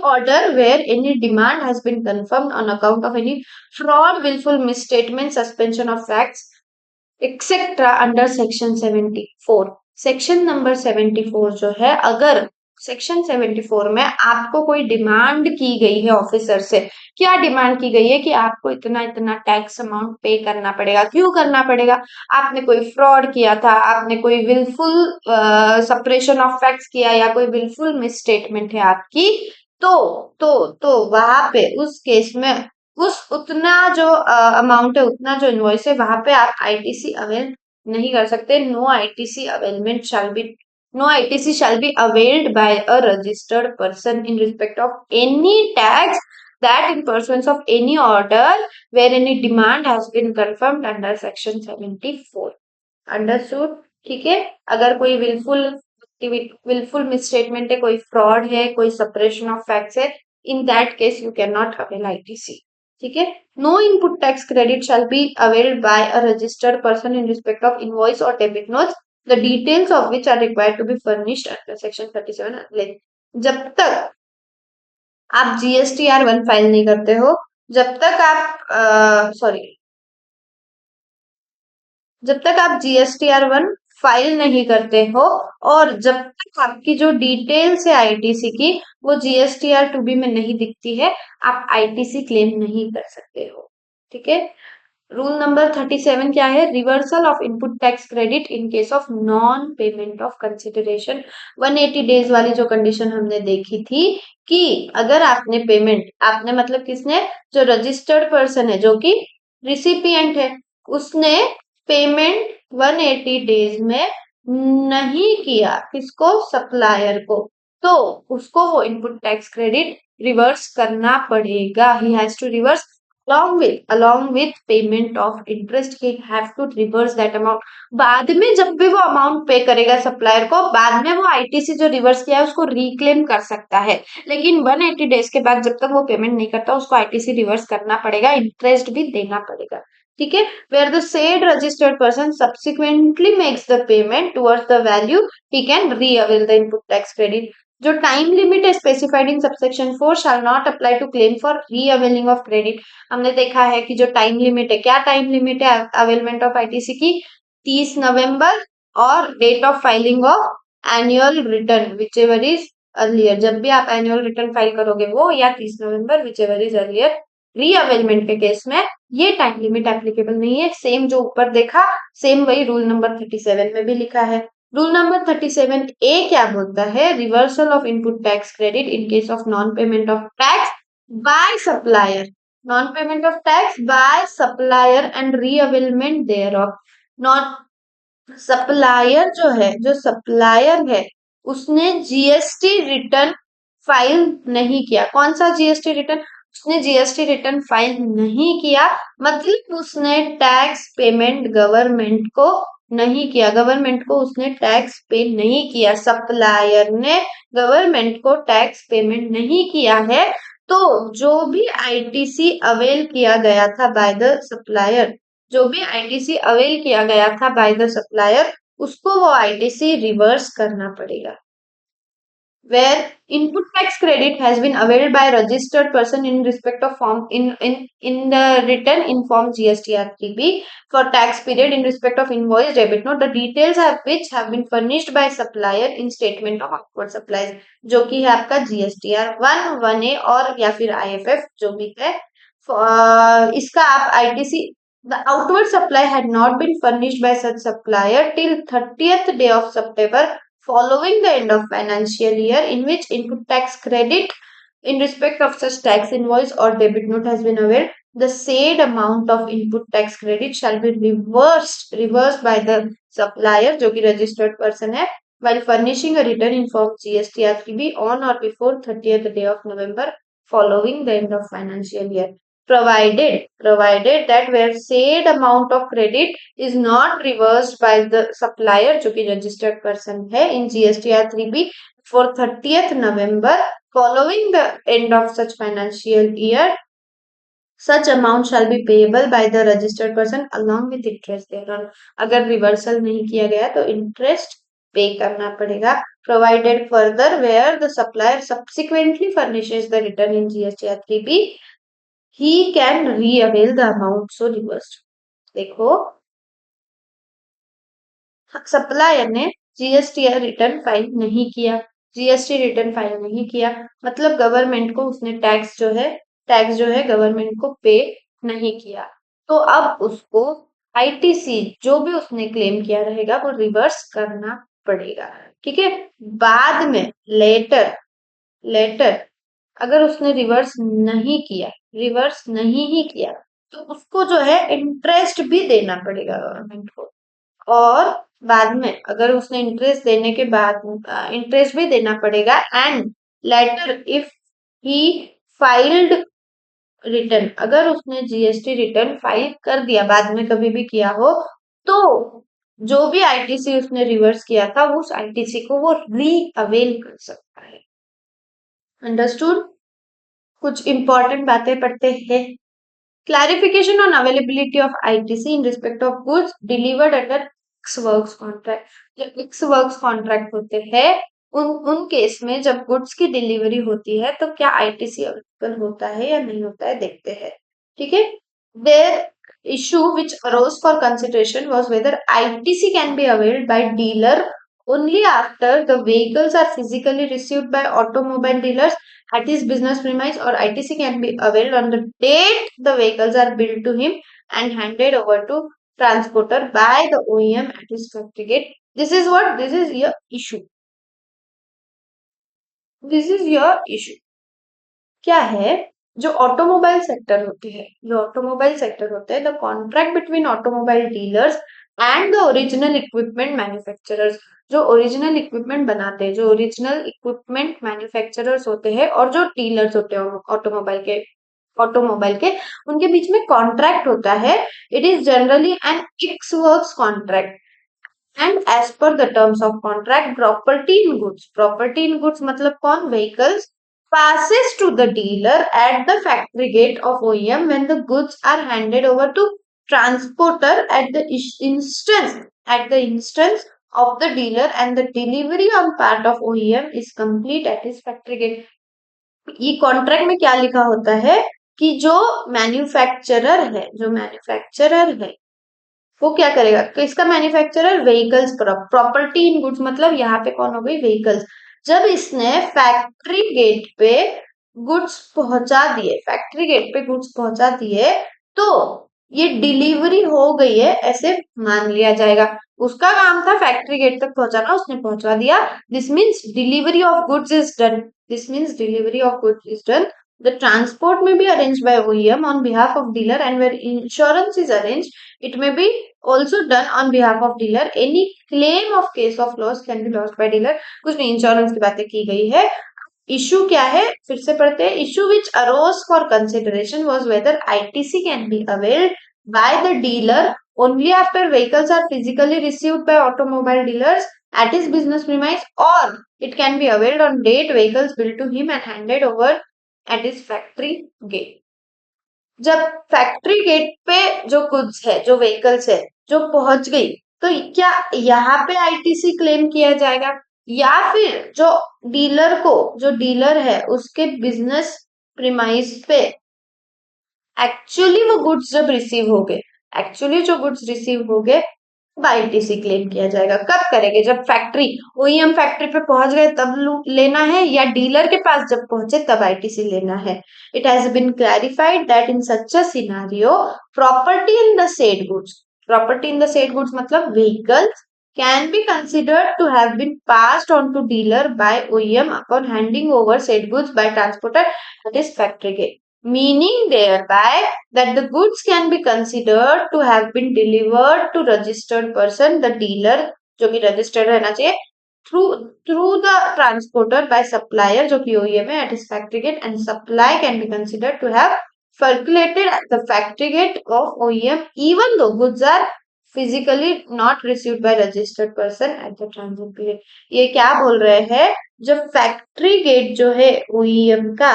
order where any demand has been confirmed on account of any fraud, willful misstatement, suspension of facts, etcetera under section 74। Section number 74 जो है, अगर section 74 में आपको कोई demand की गई है officer से, क्या डिमांड की गई है कि आपको इतना इतना टैक्स अमाउंट पे करना पड़ेगा, क्यों करना पड़ेगा, आपने कोई फ्रॉड किया था, आपने कोई विलफुल सप्रेशन ऑफ फैक्ट्स किया या कोई विलफुल मिसस्टेटमेंट है आपकी, तो तो वहां पे उस केस में उस उतना जो अमाउंट है, उतना जो इनवॉइस है, वहां पे आप आईटीसी अवेल नहीं कर सकते। No ITC shall be availed by a registered person in respect of any tax that in pursuance of any order where any demand has been confirmed under section 74। Understood, ठीक है। अगर कोई wilful misstatement है, कोई fraud है, कोई suppression of facts है, in that case you can not avail ITC, ठीक है। No input tax credit shall be availed by a registered person in respect of invoice और debit notes the details of which are required to be furnished under section 37। जब तक आप GSTR 1 file नहीं करते हो, जब तक आप सॉरी जब तक आप जीएसटीआर 1 फाइल नहीं करते हो और जब तक आपकी जो डिटेल्स है आईटीसी की वो जीएसटीआर 2B में नहीं दिखती है, आप आईटीसी क्लेम नहीं कर सकते हो, ठीक है। रूल नंबर 37 क्या है, reversal of input tax credit in case of non payment of consideration. 180 days वाली जो कंडीशन हमने देखी थी कि अगर आपने मतलब किसने, जो रजिस्टर्ड पर्सन है, जो कि रिसिपिएंट है, उसने पेमेंट 180 डेज में नहीं किया, किसको, सप्लायर को, तो उसको वो इनपुट टैक्स क्रेडिट रिवर्स करना पड़ेगा। He has to reverse along with payment of interest, he have to reverse that amount। बाद में जब भी वो अमाउंट पे करेगा सप्लायर को, बाद में वो आईटीसी जो रिवर्स किया है उसको रिक्लेम कर सकता है, लेकिन 180 डेज के बाद जब तक वो पेमेंट नहीं करता उसको आईटीसी रिवर्स करना पड़ेगा, इंटरेस्ट भी देना पड़ेगा, ठीक है। Where the said registered person subsequently makes the payment towards the value, he can reavail the input tax credit. जो टाइम लिमिट है specified in subsection 4 shall not apply to claim for reavailing of credit. हमने देखा है कि जो time limit है, क्या time limit है अवेलमेंट ऑफ आईटीसी की, 30 नवंबर और date of filing of annual return which ever is earlier, जब भी आप एनुअल रिटर्न फाइल करोगे वो, या 30 नवंबर विच एवर इज अर्लियर। रीअवेलमेंट के केस में ये टाइम लिमिट एप्लीकेबल नहीं है। सेम जो ऊपर देखा, सेम वही रूल नंबर 37 में भी लिखा है। रूल नंबर 37 ए क्या बोलता है? Reversal of input tax credit in case of non payment of tax by supplier, non payment of tax by supplier and reavailment thereof. Not supplier जो है, जो सप्लायर है, उसने जीएसटी रिटर्न फाइल नहीं किया। कौन सा जीएसटी रिटर्न? उसने जीएसटी रिटर्न फाइल नहीं किया, मतलब उसने टैक्स पेमेंट गवर्नमेंट को नहीं किया, गवर्नमेंट को उसने टैक्स पे नहीं किया, सप्लायर ने गवर्नमेंट को टैक्स पेमेंट नहीं किया है। तो जो भी आईटीसी अवेल किया गया था बाय द सप्लायर, जो भी आईटीसी अवेल किया गया था बाय द सप्लायर, उसको वो आईटीसी रिवर्स करना पड़ेगा। Where input tax credit has been availed by a registered person in respect of form in the written in form GSTR3B for tax period in respect of invoice debit note, the details have which have been furnished by supplier in statement of outward supplies, जो कि है आपका GSTR 1, 1A और या फिर IFF जो भी है। इसका आप ITC, the outward supply had not been furnished by such supplier till 30th day of September following the end of financial year in which input tax credit in respect of such tax invoice or debit note has been availed, the said amount of input tax credit shall be reversed by the supplier जो कि registered person है, while furnishing a return in form GSTR3B on or before 30th day of November following the end of financial year, provided that where said amount of credit is not reversed by the supplier जो कि registered person है in GSTR3B for 30th November following the end of such financial year, such amount shall be payable by the registered person along with interest thereon। अगर reversal नहीं किया गया तो interest पे करना पड़ेगा। Provided further where the supplier subsequently furnishes the return in GSTR3B, he can re-avail the amount so reversed। देखो, supplier ने जीएसटी रिटर्न फाइल नहीं किया, जीएसटी रिटर्न फाइल नहीं किया, मतलब गवर्नमेंट को उसने टैक्स जो है गवर्नमेंट को पे नहीं किया। तो अब उसको आईटीसी जो भी उसने क्लेम किया रहेगा वो रिवर्स करना पड़ेगा। ठीक है। बाद में लेटर अगर उसने रिवर्स नहीं ही किया तो उसको जो है इंटरेस्ट भी देना पड़ेगा गवर्नमेंट को। और बाद में अगर उसने इंटरेस्ट देने के बाद इंटरेस्ट भी देना पड़ेगा। And later if he filed return, अगर उसने जीएसटी रिटर्न फाइल कर दिया, बाद में कभी भी किया हो, तो जो भी आईटीसी उसने रिवर्स किया था उस आईटीसी को वो री अवेल कर सकता है। अंडरस्टूड? कुछ इंपॉर्टेंट बातें पढ़ते हैं। Clarification on availability of ITC in respect of goods delivered under x works contract. जो एक्स वर्क्स कॉन्ट्रैक्ट होते हैं उन केस में जब गुड्स की डिलीवरी होती है तो क्या आईटीसी अवेलेबल होता है या नहीं होता है, देखते हैं। ठीक है। There issue which arose for consideration was whether ITC can be availed by dealer only after the vehicles are physically received by automobile dealers at his business premise, or ITC can be availed on the date the vehicles are billed to him and handed over to transporter by the OEM at his factory gate। This is your issue। This is your issue। क्या है? जो automobile sector होते हैं the contract between automobile dealers and the original equipment manufacturers. जो original equipment बनाते हैं, जो original equipment manufacturers होते हैं और जो डीलर्स होते हैं ऑटोमोबाइल के उनके बीच में कॉन्ट्रैक्ट होता है। It is generally an ex works contract and as per the terms of contract, property in goods मतलब कौन? Vehicles passes to the dealer at the factory gate of OEM when the goods are handed over to transporter at the instance of the dealer and the delivery on part of OEM is complete at his factory gate। ये contract में क्या लिखा होता है कि जो manufacturer है वो क्या करेगा, किसका manufacturer, vehicles. Property in goods मतलब यहाँ पे कौन हो गई, व्हीकल्स। जब इसने फैक्ट्री गेट पे गुड्स पहुंचा दिए, फैक्ट्री गेट पे गुड्स पहुंचा दिए, तो ये डिलीवरी हो गई है ऐसे मान लिया जाएगा। उसका काम था फैक्ट्री गेट तक पहुंचाना, उसने पहुंचा दिया। This means delivery of goods is done. This means delivery of goods is done. The transport may be arranged by OEM on behalf of dealer, and where insurance is arranged, it may be also done on behalf of dealer. Any claim of case of loss can be lost by dealer. कुछ नहीं, insurance की बातें की गई है। Issue क्या है, फिर से पढ़ते हैं। Issue which arose for consideration was whether ITC can be availed by the dealer only after vehicles are physically received by automobile dealers at his business premise, or it can be availed on date vehicles billed to him and handed over at his factory gate. जब factory gate पे जो goods है, जो vehicles है, जो पहुंच गई, तो क्या यहाँ पे आईटीसी क्लेम किया जाएगा, या फिर जो डीलर को, जो डीलर है उसके बिजनेस प्रीमाइस पे एक्चुअली वो गुड्स जब रिसीव हो गए, एक्चुअली जो गुड्स रिसीव हो गए, तब आईटीसी क्लेम किया जाएगा। कब करेंगे, जब फैक्ट्री, ओईएम फैक्ट्री पे पहुंच गए तब लेना है, या डीलर के पास जब पहुंचे तब आईटीसी लेना है। It has been clarified that in such a scenario property in the said goods, property in the said goods मतलब vehicles, can be considered to have been passed on to dealer by OEM upon handing over said goods by transporter at his factory gate, meaning thereby that the goods can be considered to have been delivered to registered person, the dealer जो कि registered रहना चाहिए, through the transporter by supplier जो कि OEM है at his factory gate, and supply can be considered to have circulated at the factory gate of OEM even though goods are physically not received by registered person at the transit period. ये क्या बोल रहे हैं, जब factory gate जो है OEM का,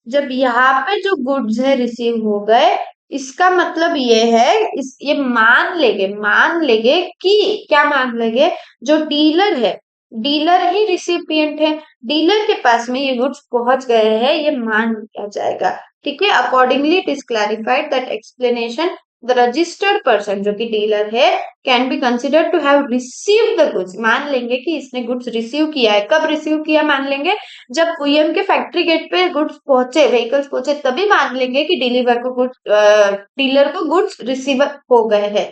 जब यहाँ पे जो गुड्स है रिसीव हो गए, इसका मतलब ये है, ये मान लेंगे कि क्या मान लेंगे, जो डीलर है, डीलर ही रिसिपिएंट है, डीलर के पास में ये गुड्स पहुंच गए हैं, ये मान लिया जाएगा। ठीक है, accordingly it is clarified that explanation the registered person जो कि डीलर है can be considered to have received the goods, मान लेंगे कि इसने गुड्स रिसीव किया है। कब रिसीव किया मान लेंगे, जब ओईएम के फैक्ट्री गेट पे गुड्स पहुंचे, व्हीकल्स पहुंचे, तभी मान लेंगे कि डीलर को गुड्स रिसीव हो गए हैं।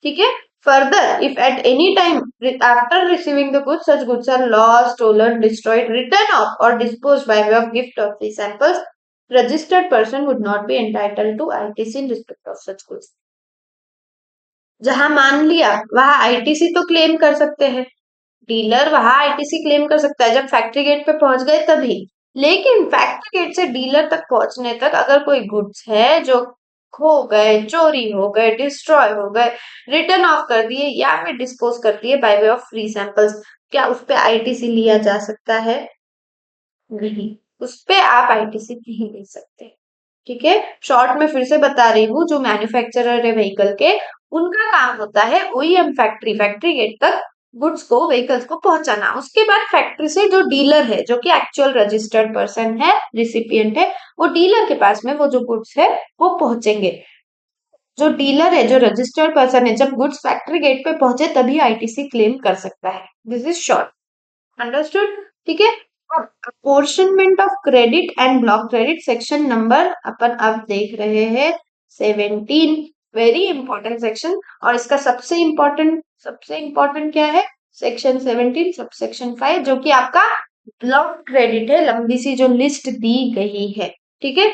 ठीक है, further if at any time after receiving the goods such goods are lost, stolen, destroyed, written off or disposed by way of gift of free samples, registered person would not be entitled to ITC in respect of such goods. जहां मान लिया वहां ITC तो claim कर सकते हैं, dealer वहां ITC claim कर सकता है जब फैक्ट्री गेट पे पहुंच गए तभी। लेकिन फैक्ट्री गेट से डीलर तक पहुंचने तक अगर कोई गुड्स है जो खो गए, चोरी हो गए, डिस्ट्रॉय हो गए, रिटर्न ऑफ कर दिए या फिर डिस्पोज कर दिए bye way of free samples, क्या उस पे आईटीसी लिया जा सकता है? नहीं, उस पे आप आईटीसी नहीं ले सकते। ठीक है, शॉर्ट में फिर से बता रही हूँ, जो मैन्युफैक्चरर है व्हीकल के, उनका काम होता है ओईएम फैक्ट्री गेट तक गुड्स को, व्हीकल्स को पहुंचाना। उसके बाद फैक्ट्री से जो डीलर है, जो कि एक्चुअल रजिस्टर्ड पर्सन है, रिसिपिएंट है, वो डीलर के पास में वो जो गुड्स है वो पहुंचेंगे। जो डीलर है, जो रजिस्टर्ड पर्सन है, जब गुड्स फैक्ट्री गेट पे पहुंचे तभी आईटीसी क्लेम कर सकता है। This is short, understood? ठीक है, apportionment of credit and block credit section number अपन अब देख रहे हैं 17, वेरी इंपॉर्टेंट सेक्शन। और इसका सबसे इंपॉर्टेंट क्या है, सेक्शन 17 सबसेक्शन 5 जो कि आपका ब्लॉक क्रेडिट है, लंबी सी जो लिस्ट दी गई है। ठीक है,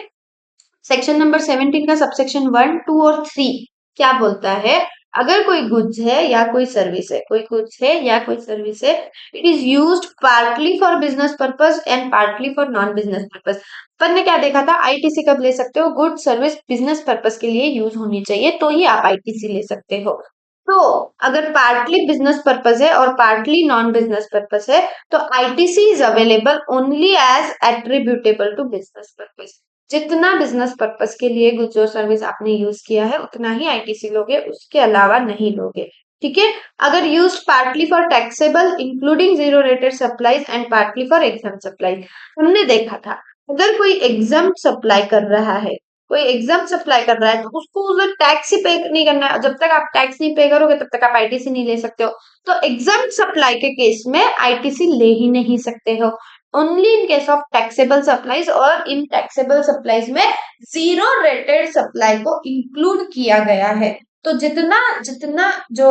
सेक्शन नंबर 17 का सबसेक्शन 1, 2 और 3 क्या बोलता है, अगर कोई गुड्स है या कोई सर्विस है, कोई गुड्स है या कोई सर्विस है, it is used partly for business purpose and partly for non business purpose. अपन ने क्या देखा था, आईटीसी कब ले सकते हो, गुड सर्विस बिजनेस पर्पस के लिए यूज होनी चाहिए तो ही आप आईटीसी ले सकते हो। तो अगर पार्टली बिजनेस पर्पस है और पार्टली नॉन बिजनेस पर्पस है तो ITC is available only as attributable to business purpose. जितना बिजनेस पर्पस के लिए गुड्स और सर्विस आपने यूज किया है उतना ही आईटीसी लोगे, उसके अलावा नहीं लोगे। ठीक है, अगर use partly for taxable including zero rated supplies and partly for exam supplies, हमने देखा था अगर कोई एग्जाम सप्लाई कर रहा है कोई एग्जाम सप्लाई कर रहा है तो उसको उधर टैक्स ही पे नहीं करना है, जब तक आप टैक्स नहीं पे करोगे तब तक आप आईटीसी नहीं ले सकते हो। तो एग्जाम सप्लाई के केस में आईटीसी ले ही नहीं सकते हो, only in case of taxable supplies, और इन टैक्सेबल सप्लाईज में जीरो रेटेड सप्लाई को इंक्लूड किया गया है। तो जितना जितना जो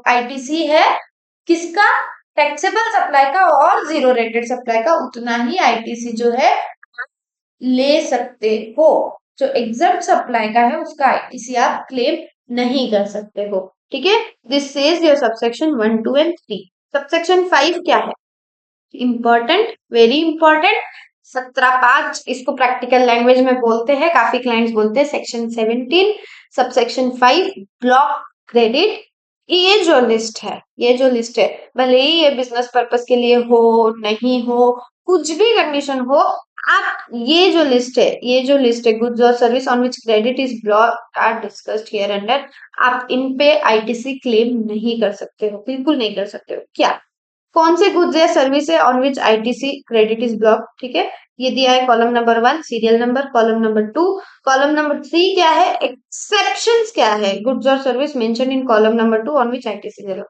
आईटीसी है किसका, टैक्सेबल सप्लाई का और जीरो रेटेड सप्लाई का, उतना ही आईटीसी जो है ले सकते हो। जो एग्जाम सप्लाई का है उसका आईटीसी आप क्लेम नहीं कर सकते हो। ठीक है, this says your subsection 1, 2 and 3। Subsection 5 क्या है, इंपॉर्टेंट, वेरी इंपॉर्टेंट। 17(5) इसको प्रैक्टिकल लैंग्वेज में बोलते हैं, काफी क्लाइंट्स बोलते हैं सेक्शन 17। Subsection 5 block credit. ये जो लिस्ट है, ये जो लिस्ट है, भले ही ये बिजनेस पर्पस के लिए हो, नहीं हो, कुछ भी कंडीशन हो, आप ये जो लिस्ट है, ये जो लिस्ट है, गुड्स और service on which credit is blocked are discussed here under, आप इन पे आईटीसी क्लेम नहीं कर सकते हो, बिल्कुल नहीं कर सकते हो। क्या, कौन से गुड्स या सर्विस है on which ITC credit is block? ठीक है, ये दिया है column number 1 serial number, column number 2, column number 3 क्या है, एक्सेप्शंस क्या है, गुड्स और service mention in column number 2 on which ITC zero.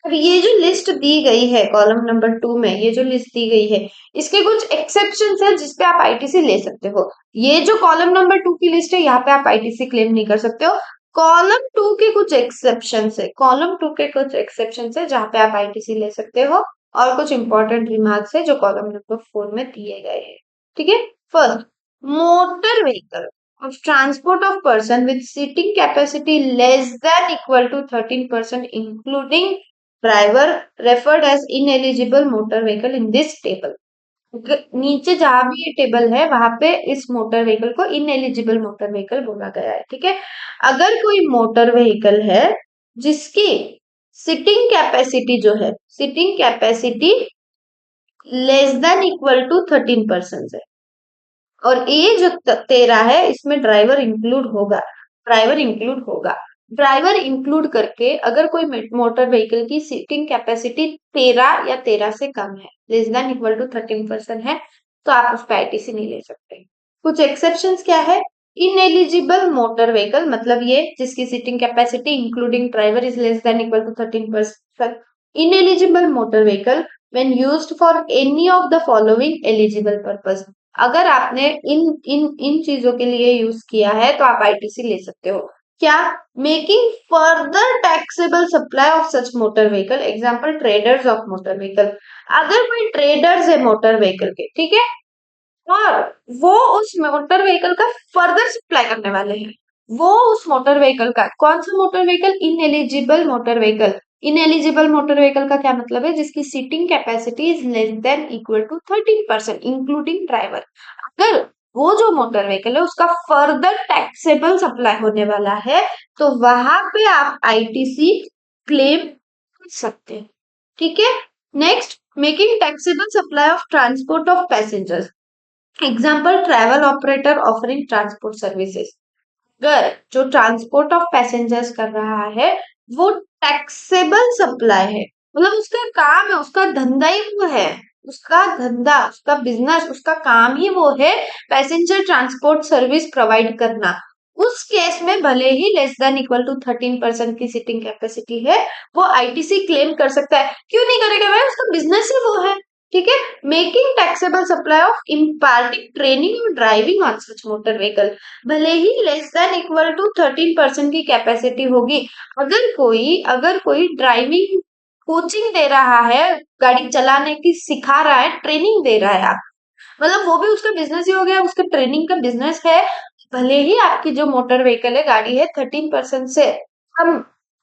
अब ये जो लिस्ट दी गई है कॉलम नंबर 2 में, ये जो लिस्ट दी गई है, इसके कुछ एक्सेप्शंस है जिसपे आप आईटीसी ले सकते हो। ये जो कॉलम नंबर 2 की लिस्ट है, यहाँ पे आप आईटीसी क्लेम नहीं कर सकते हो। कॉलम 2 के कुछ एक्सेप्शंस है, कॉलम 2 के कुछ एक्सेप्शंस है जहां पे आप आईटीसी ले सकते हो, और कुछ इंपॉर्टेंट रिमार्क्स है जो कॉलम नंबर 4 में दिए गए हैं। ठीक है, first, motor vehicle of transport of person with seating capacity less than equal to 13% including driver referred as ineligible motor vehicle in this table। नीचे जहां भी ये टेबल है वहां पे इस मोटर व्हीकल को इनएलिजिबल मोटर व्हीकल बोला गया है। ठीक है, अगर कोई मोटर व्हीकल है जिसकी सिटिंग कैपेसिटी जो है, seating capacity less than equal to 13% है, और ये जो 13 है इसमें ड्राइवर इंक्लूड होगा, ड्राइवर इंक्लूड होगा। ड्राइवर इंक्लूड करके अगर कोई मोटर व्हीकल की सीटिंग कैपेसिटी 13 या 13 से कम है, लेस देन इक्वल टू 13% है, तो आप उस पर आईटीसी नहीं ले सकते। कुछ एक्सेप्शंस क्या है, इनएलिजिबल मोटर व्हीकल मतलब ये जिसकी seating capacity including driver is less than equal to 13%। Ineligible motor vehicle when used for any of the following eligible purpose। अगर आपने इन चीजों के लिए यूज किया है तो आप आईटीसी ले सकते हो। क्या, making further taxable supply of such motor vehicle, example traders of motor vehicle. अगर कोई ट्रेडर्स है मोटर व्हीकल के, ठीक है, और वो उस मोटर व्हीकल का फर्दर सप्लाई करने वाले हैं, वो उस मोटर व्हीकल का, कौन सा motor vehicle, ineligible motor vehicle. Ineligible motor vehicle का क्या मतलब है, जिसकी seating capacity is less than equal to 13% including driver. अगर वो जो मोटर व्हीकल है उसका फर्दर टैक्सेबल सप्लाई होने वाला है तो वहां पे आप आईटीसी क्लेम कर सकते हैं। ठीक है, next, making taxable supply of transport of passengers, example travel operator offering transport services. अगर जो ट्रांसपोर्ट ऑफ पैसेंजर्स कर रहा है वो टैक्सेबल सप्लाई है, मतलब उसका काम है, उसका धंधा ही वो है, उसका धंधा, उसका बिजनेस, उसका काम ही वो है पैसेंजर ट्रांसपोर्ट सर्विस प्रोवाइड करना, उस केस में भले ही लेस देन इक्वल टू 13% की सीटिंग कैपेसिटी है, वो आईटीसी क्लेम कर सकता है। क्यों नहीं करेगा भाई, उसका बिजनेस ही वो है। ठीक है, making taxable supply of imparting training और driving on such motor vehicle, भले ही लेस देन इक्वल टू 13% की कैपेसिटी होगी। अगर कोई ड्राइविंग कोचिंग दे रहा है, गाड़ी चलाने की सिखा रहा है, ट्रेनिंग दे रहा है, आप मतलब वो भी उसका बिजनेस ही हो गया, उसका ट्रेनिंग का बिजनेस है। भले ही आपकी जो मोटर व्हीकल है, गाड़ी है, 13% से कम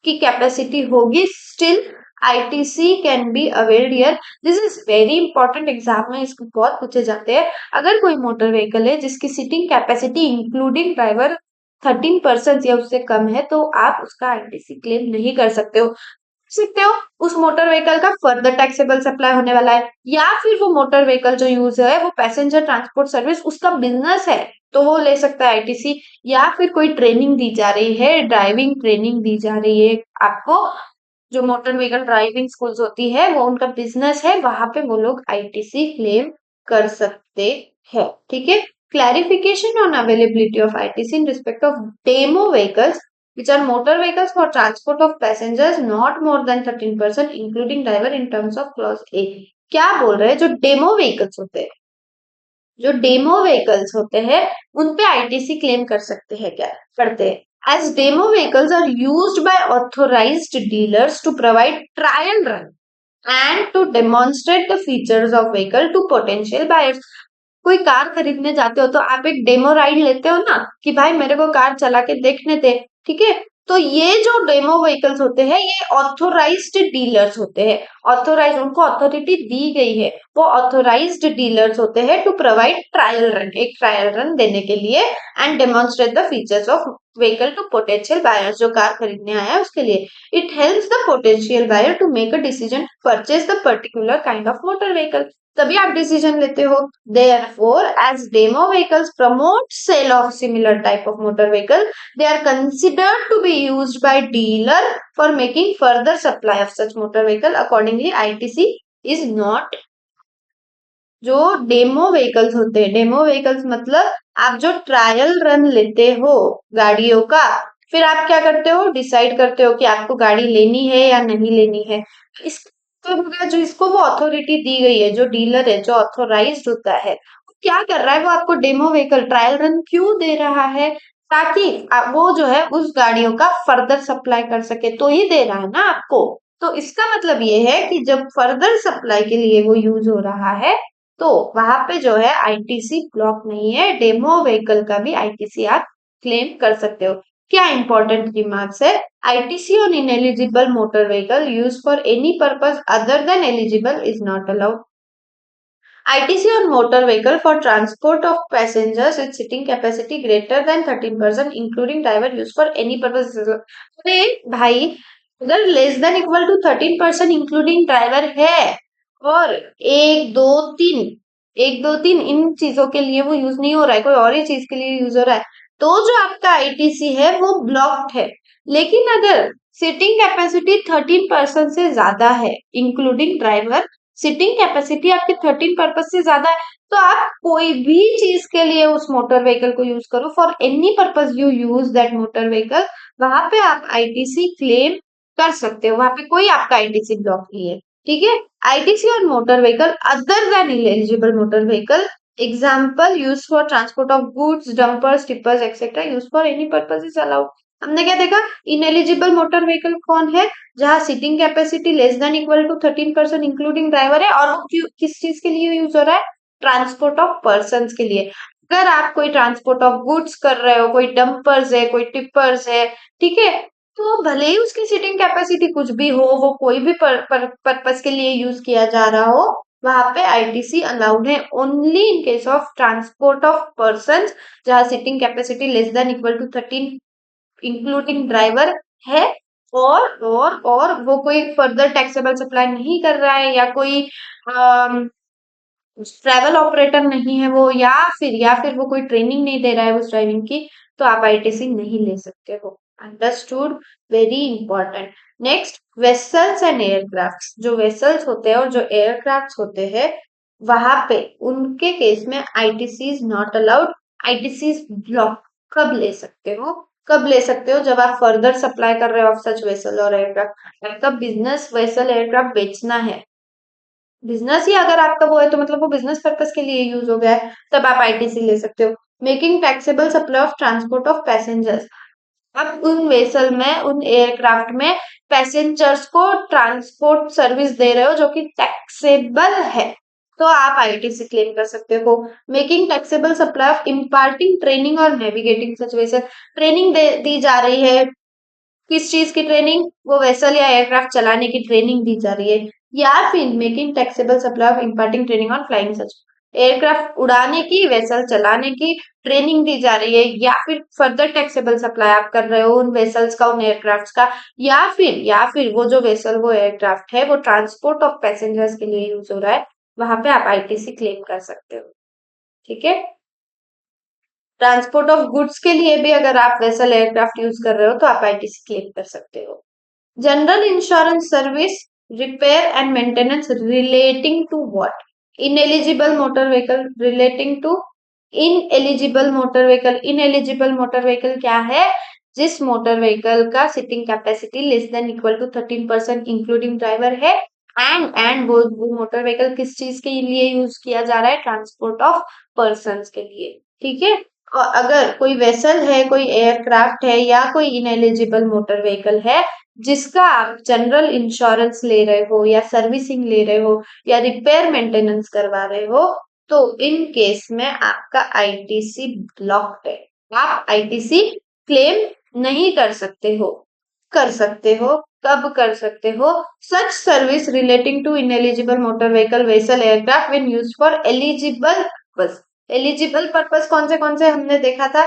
की कैपेसिटी होगी, still ITC can be availed here. This is very important, exam में इसको बहुत पूछे जाते हैं। अगर कोई मोटर व्हीकल है जिसकी सीटिंग कैपेसिटी इंक्लूडिंग ड्राइवर 13% या उससे कम है तो आप उसका आईटीसी क्लेम नहीं कर सकते हो। सकते हो उस मोटर व्हीकल का फर्दर टैक्सेबल सप्लाई होने वाला है, या फिर वो मोटर व्हीकल जो यूज है वो पैसेंजर ट्रांसपोर्ट सर्विस उसका बिजनेस है तो वो ले सकता है आईटीसी, या फिर कोई ट्रेनिंग दी जा रही है, ड्राइविंग ट्रेनिंग दी जा रही है आपको, जो मोटर व्हीकल ड्राइविंग स्कूल्स होती है वो उनका बिजनेस है, वहां पे वो लोग आईटीसी क्लेम कर सकते हैं। ठीक है, Clarification on availability of ITC in respect of demo vehicles, which are motor vehicles for transport of passengers not more than 13% including driver in terms of clause A. क्या बोल रहे हैं, जो डेमो व्हीकल्स होते हैं, जो डेमो व्हीकल्स होते हैं उन पे आईटीसी क्लेम कर सकते हैं, क्या करते हैं? As demo vehicles are used by authorized dealers to provide trial run and to demonstrate the features of vehicle to potential buyers. कोई कार खरीदने जाते हो तो आप एक डेमो राइड लेते हो ना, कि भाई मेरे को कार चला के देखने दे, ठीक है? तो ये जो डेमो व्हीकल्स होते हैं ये ऑथोराइज्ड डीलर्स होते हैं, ऑथोराइज उनको अथॉरिटी दी गई है, वो ऑथोराइज्ड डीलर्स होते हैं टू प्रोवाइड ट्रायल रन, एक ट्रायल रन देने के लिए, and demonstrate the features of vehicle to potential buyers, जो कार खरीदने आया है उसके लिए. It helps the potential buyer to make a decision purchase the particular kind of motor vehicle. तभी आप डिसीजन लेते हो. Therefore, as demo vehicles promote sale of similar type of motor vehicle, they are considered to be used by dealer for making further supply of such motor vehicle. Accordingly, ITC is not. जो demo vehicles होते हैं, demo vehicles मतलब आप जो trial run लेते हो गाड़ियों का, फिर आप क्या करते हो, डिसाइड करते हो कि आपको गाड़ी लेनी है या नहीं लेनी है. इस तो हो गया, जो इसको वो अथॉरिटी दी गई है, जो डीलर है, जो ऑथोराइज्ड होता है, वो क्या कर रहा है, वो आपको डेमो व्हीकल ट्रायल रन क्यों दे रहा है? ताकि वो जो है उस गाड़ियों का फर्दर सप्लाई कर सके, तो ही दे रहा है ना आपको. तो इसका मतलब ये है कि जब फर्दर सप्लाई के लिए वो यूज हो रहा है, तो वहां पे जो है आईटीसी ब्लॉक नहीं है. डेमो व्हीकल का भी आईटीसी आप क्लेम कर सकते हो. क्या इंपॉर्टेंट रिमार्क्स है? ITC on ineligible motor vehicle use for any purpose other than eligible is not allowed. ITC on motor vehicle for transport of passengers with sitting capacity greater than 13% including driver used for any purpose. अरे भाई, अगर less than equal to 13% including driver है और एक दो तीन इन चीजों के लिए वो यूज नहीं हो रहा है, कोई और ही चीज के लिए यूज हो रहा है, तो जो आपका आईटीसी है वो ब्लॉक्ड है. लेकिन अगर सिटिंग कैपेसिटी 13% से ज्यादा है इंक्लूडिंग ड्राइवर, सिटिंग कैपेसिटी आपकी 13 पर्पज से ज्यादा है, तो आप कोई भी चीज के लिए उस मोटर व्हीकल को यूज करो, for any purpose you use that motor vehicle, वहां पे आप आईटीसी क्लेम कर सकते हो, वहां पे कोई आपका आईटीसी ब्लॉक नहीं है. ठीक है. ITC on motor vehicle other than eligible motor vehicle, example use for transport of goods, dumpers, tippers etcetera, use for any purpose is allowed. हमने क्या देखा, इनएलिजिबल मोटर व्हीकल कौन है? जहां seating capacity less than equal to 13% including driver है, और वो किस चीज के लिए यूज हो रहा है? ट्रांसपोर्ट ऑफ पर्सन के लिए. अगर आप कोई ट्रांसपोर्ट ऑफ गुड्स कर रहे हो, कोई डंपर्स है, कोई टिपर्स है, ठीक है, तो भले ही उसकी सीटिंग कैपेसिटी कुछ भी हो, वो कोई भी पर्पस के लिए यूज किया जा रहा हो, वहां पे आईटीसी अलाउड है only in case of transport of person, जहां seating capacity less than equal to 13 including driver है, और वो कोई फर्दर टैक्सेबल सप्लाई नहीं कर रहा है, या कोई ट्रैवल ऑपरेटर नहीं है वो, या फिर वो कोई ट्रेनिंग नहीं दे रहा है उस ड्राइविंग की, तो आप आईटीसी नहीं ले सकते हो. Understood? Very important. Next, vessels and aircraft. जो वेसल्स होते हैं और जो एयरक्राफ्ट होते हैं, वहां पे उनके केस में ITC is not allowed. ITC block कब ले सकते हो? कब ले सकते हो? जब आप फर्दर सप्लाई कर रहे हो ऑफ सच वेसल और एयरक्राफ्ट. आपका बिजनेस वेसल एयरक्राफ्ट बेचना है, बिजनेस ही अगर आपका वो है, तो मतलब वो बिजनेस पर्पस के लिए यूज हो गया है, तब आप आईटीसी ले सकते हो. Making taxable supply of transport of passengers. अब उन वेसल में, उन एयरक्राफ्ट में पैसेंजर्स को ट्रांसपोर्ट सर्विस दे रहे हो जो कि टैक्सेबल है, तो आप आईटीसी क्लेम कर सकते हो. Making taxable supply of imparting training और नेविगेटिंग सच वेसल. ट्रेनिंग दी जा रही है, किस चीज की ट्रेनिंग? वो वेसल या एयरक्राफ्ट चलाने की ट्रेनिंग दी जा रही है. या फिर making taxable supply of imparting training on flying such, aircraft उड़ाने की, वेसल चलाने की ट्रेनिंग दी जा रही है, या फिर फर्दर टैक्सेबल सप्लाई आप कर रहे हो उन वेसल्स का, उन एयरक्राफ्ट का, या फिर वो जो वेसल, वो एयरक्राफ्ट है, वो ट्रांसपोर्ट ऑफ पैसेंजर्स के लिए यूज हो रहा है, वहां पे आप आईटीसी क्लेम कर सकते हो. ठीक है. ट्रांसपोर्ट ऑफ गुड्स के लिए भी अगर आप वेसल एयरक्राफ्ट यूज कर रहे हो, तो आप आईटीसी क्लेम कर सकते हो. General insurance service, repair and maintenance relating to what? Ineligible motor vehicle relating to ineligible motor vehicle, ineligible motor vehicle क्या है? जिस मोटर व्हीकल का seating capacity less than equal to 13% including driver है, and वो motor vehicle किस चीज के लिए यूज किया जा रहा है? ट्रांसपोर्ट ऑफ पर्संस के लिए, ठीक है। और अगर कोई वेसल है, कोई एयरक्राफ्ट है या कोई इनएलिजिबल मोटर व्हीकल है जिसका आप जनरल इंश्योरेंस ले रहे हो या सर्विसिंग ले रहे हो या रिपेयर मेंटेनेंस करवा रहे हो, तो इन केस में आपका आईटीसी ब्लॉक्ड है। आप आईटीसी क्लेम नहीं कर सकते हो। कर सकते हो, कब कर सकते हो? Such service relating to ineligible motor vehicle vessel aircraft when used for eligible purpose. Eligible purpose कौन से हमने देखा था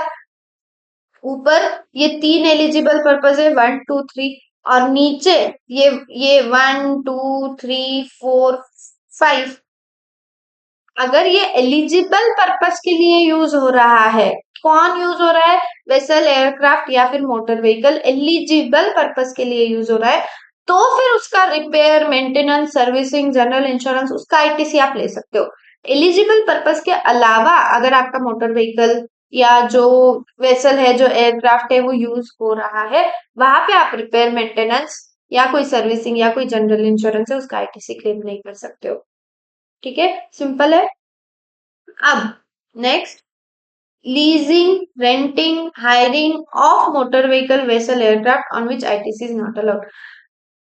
ऊपर? ये 3 एलिजिबल पर्पस है, 1 2 3, और नीचे ये 1 2 3 4 5। अगर ये एलिजिबल पर्पस के लिए यूज हो रहा है, कौन यूज हो रहा है? वेसल एयरक्राफ्ट या फिर मोटर व्हीकल एलिजिबल पर्पस के लिए यूज हो रहा है, तो फिर उसका repair maintenance servicing general insurance उसका आईटीसी आप ले सकते हो। एलिजिबल पर्पस के अलावा अगर आपका मोटर व्हीकल या जो वेसल है, जो एयरक्राफ्ट है, वो यूज हो रहा है, वहां पे आप रिपेयर मेंटेनेंस या कोई सर्विसिंग या कोई जनरल इंश्योरेंस है उसका आईटीसी क्लेम नहीं कर सकते हो, ठीक है। सिंपल है। अब next, leasing, renting, hiring of motor vehicle vessel aircraft on which ITC is not allowed.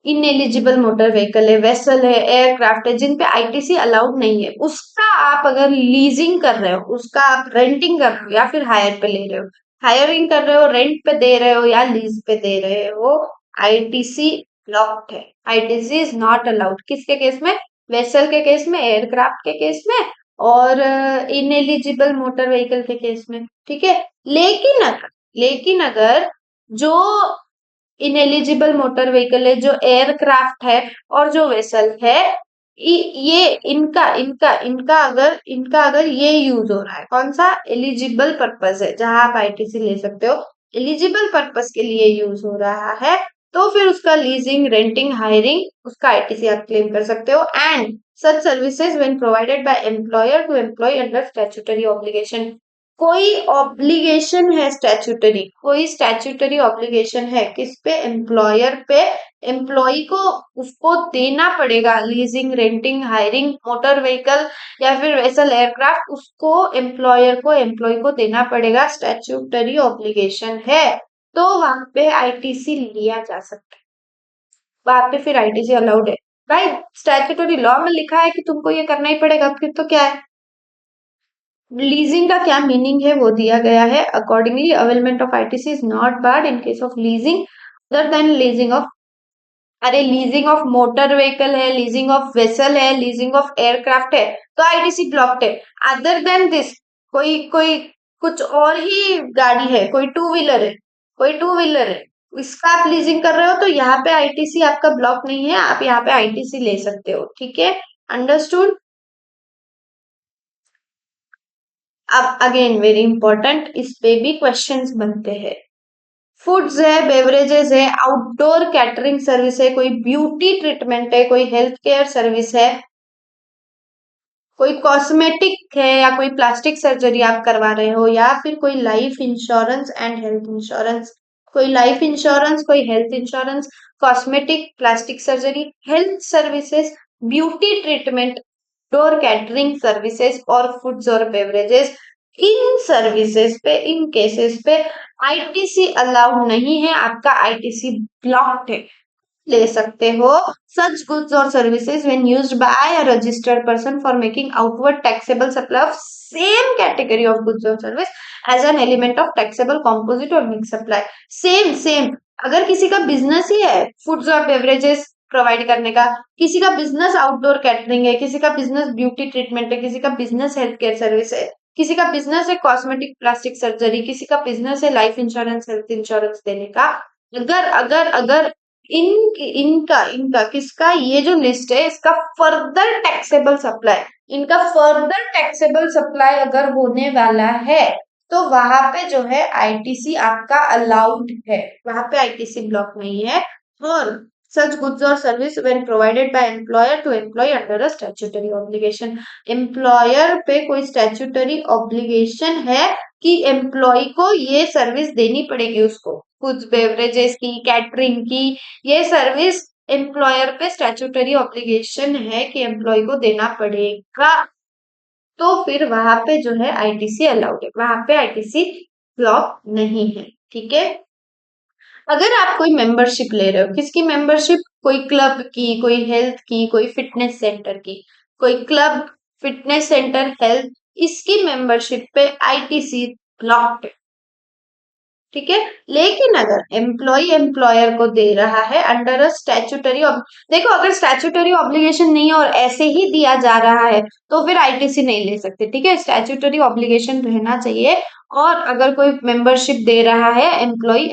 Ineligible motor vehicle है, वेसल है, एयरक्राफ्ट है जिन पे आईटीसी अलाउड नहीं है, उसका आप अगर लीजिंग कर रहे हो, उसका आप रेंटिंग कर रहे हो या फिर हायर पे ले रहे हो, हायरिंग कर रहे हो, रेंट पे दे रहे हो या लीज पे दे रहे हो, आईटीसी ब्लॉक्ड है। आईटीसी इज नॉट अलाउड किसके केस में? वेसल के केस में, एयरक्राफ्ट के केस में, और इनएलिजिबल मोटर व्हीकल के केस में, ठीक है। लेकिन अगर जो इनएलिजिबल मोटर व्हीकल है, जो एयरक्राफ्ट है और जो वेसल है, ये इनका अगर ये यूज हो रहा है, कौन सा? एलिजिबल पर्पस है जहां आप आईटीसी ले सकते हो, एलिजिबल पर्पस के लिए यूज हो रहा है, तो फिर उसका लीजिंग, रेंटिंग, हायरिंग उसका आईटीसी आप क्लेम कर सकते हो। And such services when provided by employer to employ under statutory obligation. कोई ऑब्लिगेशन है स्टैट्यूटरी, कोई स्टैट्यूटरी ऑब्लिगेशन है किस पे? एम्प्लॉयर पे। एम्प्लॉय को उसको देना पड़ेगा, leasing, renting, hiring motor vehicle या फिर वेसल एयरक्राफ्ट, उसको एम्प्लॉयर को, एम्प्लॉय को देना पड़ेगा, स्टैट्यूटरी ऑब्लिगेशन है, तो वहां पे आईटीसी लिया जा सकता है, वहां पे फिर आईटीसी अलाउड है। भाई स्टैट्यूटरी लॉ में लिखा है कि तुमको ये करना ही पड़ेगा, फिर तो क्या है? लीजिंग का क्या मीनिंग है वो दिया गया है। Accordingly availment of ITC is not barred in case of leasing other than leasing of, अरे लीजिंग ऑफ मोटर व्हीकल है, लीजिंग ऑफ वेसल है, लीजिंग ऑफ एयरक्राफ्ट है, तो आईटीसी ब्लॉक्ड है। अदर देन दिस, कोई कोई कुछ और ही गाड़ी है, कोई टू व्हीलर है, कोई टू व्हीलर है, इसका आप लीजिंग कर रहे हो, तो यहाँ पे आईटीसी आपका ब्लॉक नहीं है, आप यहाँ पे आईटीसी ले सकते हो, ठीक है। अंडरस्टूड। अब अगेन वेरी इंपॉर्टेंट, इस पे भी क्वेश्चंस बनते हैं। फूड्स है, बेवरेजेस है, आउटडोर कैटरिंग सर्विस है, कोई ब्यूटी ट्रीटमेंट है, कोई हेल्थ केयर सर्विस है, कोई कॉस्मेटिक है या कोई प्लास्टिक सर्जरी आप करवा रहे हो, या फिर कोई life insurance and health insurance, कोई लाइफ इंश्योरेंस, कोई health insurance, cosmetic, plastic surgery, health services, beauty treatment, door catering services और फूड्स और बेवरेजेस, इन सर्विसेज पे, इन केसेस पे आईटीसी अलाउड नहीं है, आपका आईटीसी ब्लॉक्ड है। ले सकते हो such goods or services when used by a registered person for making outward taxable supply of same category of goods or service as an element of taxable composite or mixed supply। Same अगर किसी का business ही है foods और beverages provide करने का, किसी का business outdoor catering है, किसी का बिजनेस ब्यूटी ट्रीटमेंट है, किसी का बिजनेस हेल्थ केयर सर्विस है, किसी का बिजनेस है कॉस्मेटिक प्लास्टिक सर्जरी, किसी का बिजनेस है लाइफ इंश्योरेंस, हेल्थ इंश्योरेंस देने का, अगर अगर अगर इनका किसका, ये जो लिस्ट है इसका फर्दर टैक्सेबल सप्लाई, इनका फर्दर टैक्सेबल सप्लाई अगर होने वाला है, तो वहां पे जो है आईटीसी आपका अलाउड है, वहां पे आईटीसी ब्लॉक नहीं है। और such goods or service when provided by employer to employee under a statutory obligation. employer पे कोई statutory obligation है कि एम्प्लॉय को ये सर्विस देनी पड़ेगी, उसको फूड बेवरेजेस की, कैटरिंग की, ये सर्विस एम्प्लॉयर पे स्टैट्यूटरी ऑब्लिगेशन है कि एम्प्लॉय को देना पड़ेगा, तो फिर वहां पे जो है आईटीसी अलाउड है, वहां पे आईटीसी ब्लॉक नहीं है। ठीक है, अगर आप कोई मेंबरशिप ले रहे हो, किसकी मेंबरशिप, कोई क्लब की, कोई हेल्थ की, कोई फिटनेस सेंटर की, कोई क्लब, फिटनेस सेंटर, हेल्थ, इसकी मेंबरशिप पे आईटीसी ब्लॉक्ड है। ठीक है, लेकिन अगर एम्प्लॉय एम्प्लॉयर को दे रहा है अंडर अ स्टैट्यूटरी, देखो अगर स्टैट्यूटरी ऑब्लिगेशन नहीं है और ऐसे ही दिया जा रहा है तो फिर आईटीसी नहीं ले सकते। ठीक है, स्टैट्यूटरी ऑब्लिगेशन रहना चाहिए, और अगर कोई मेंबरशिप दे रहा है एम्प्लॉय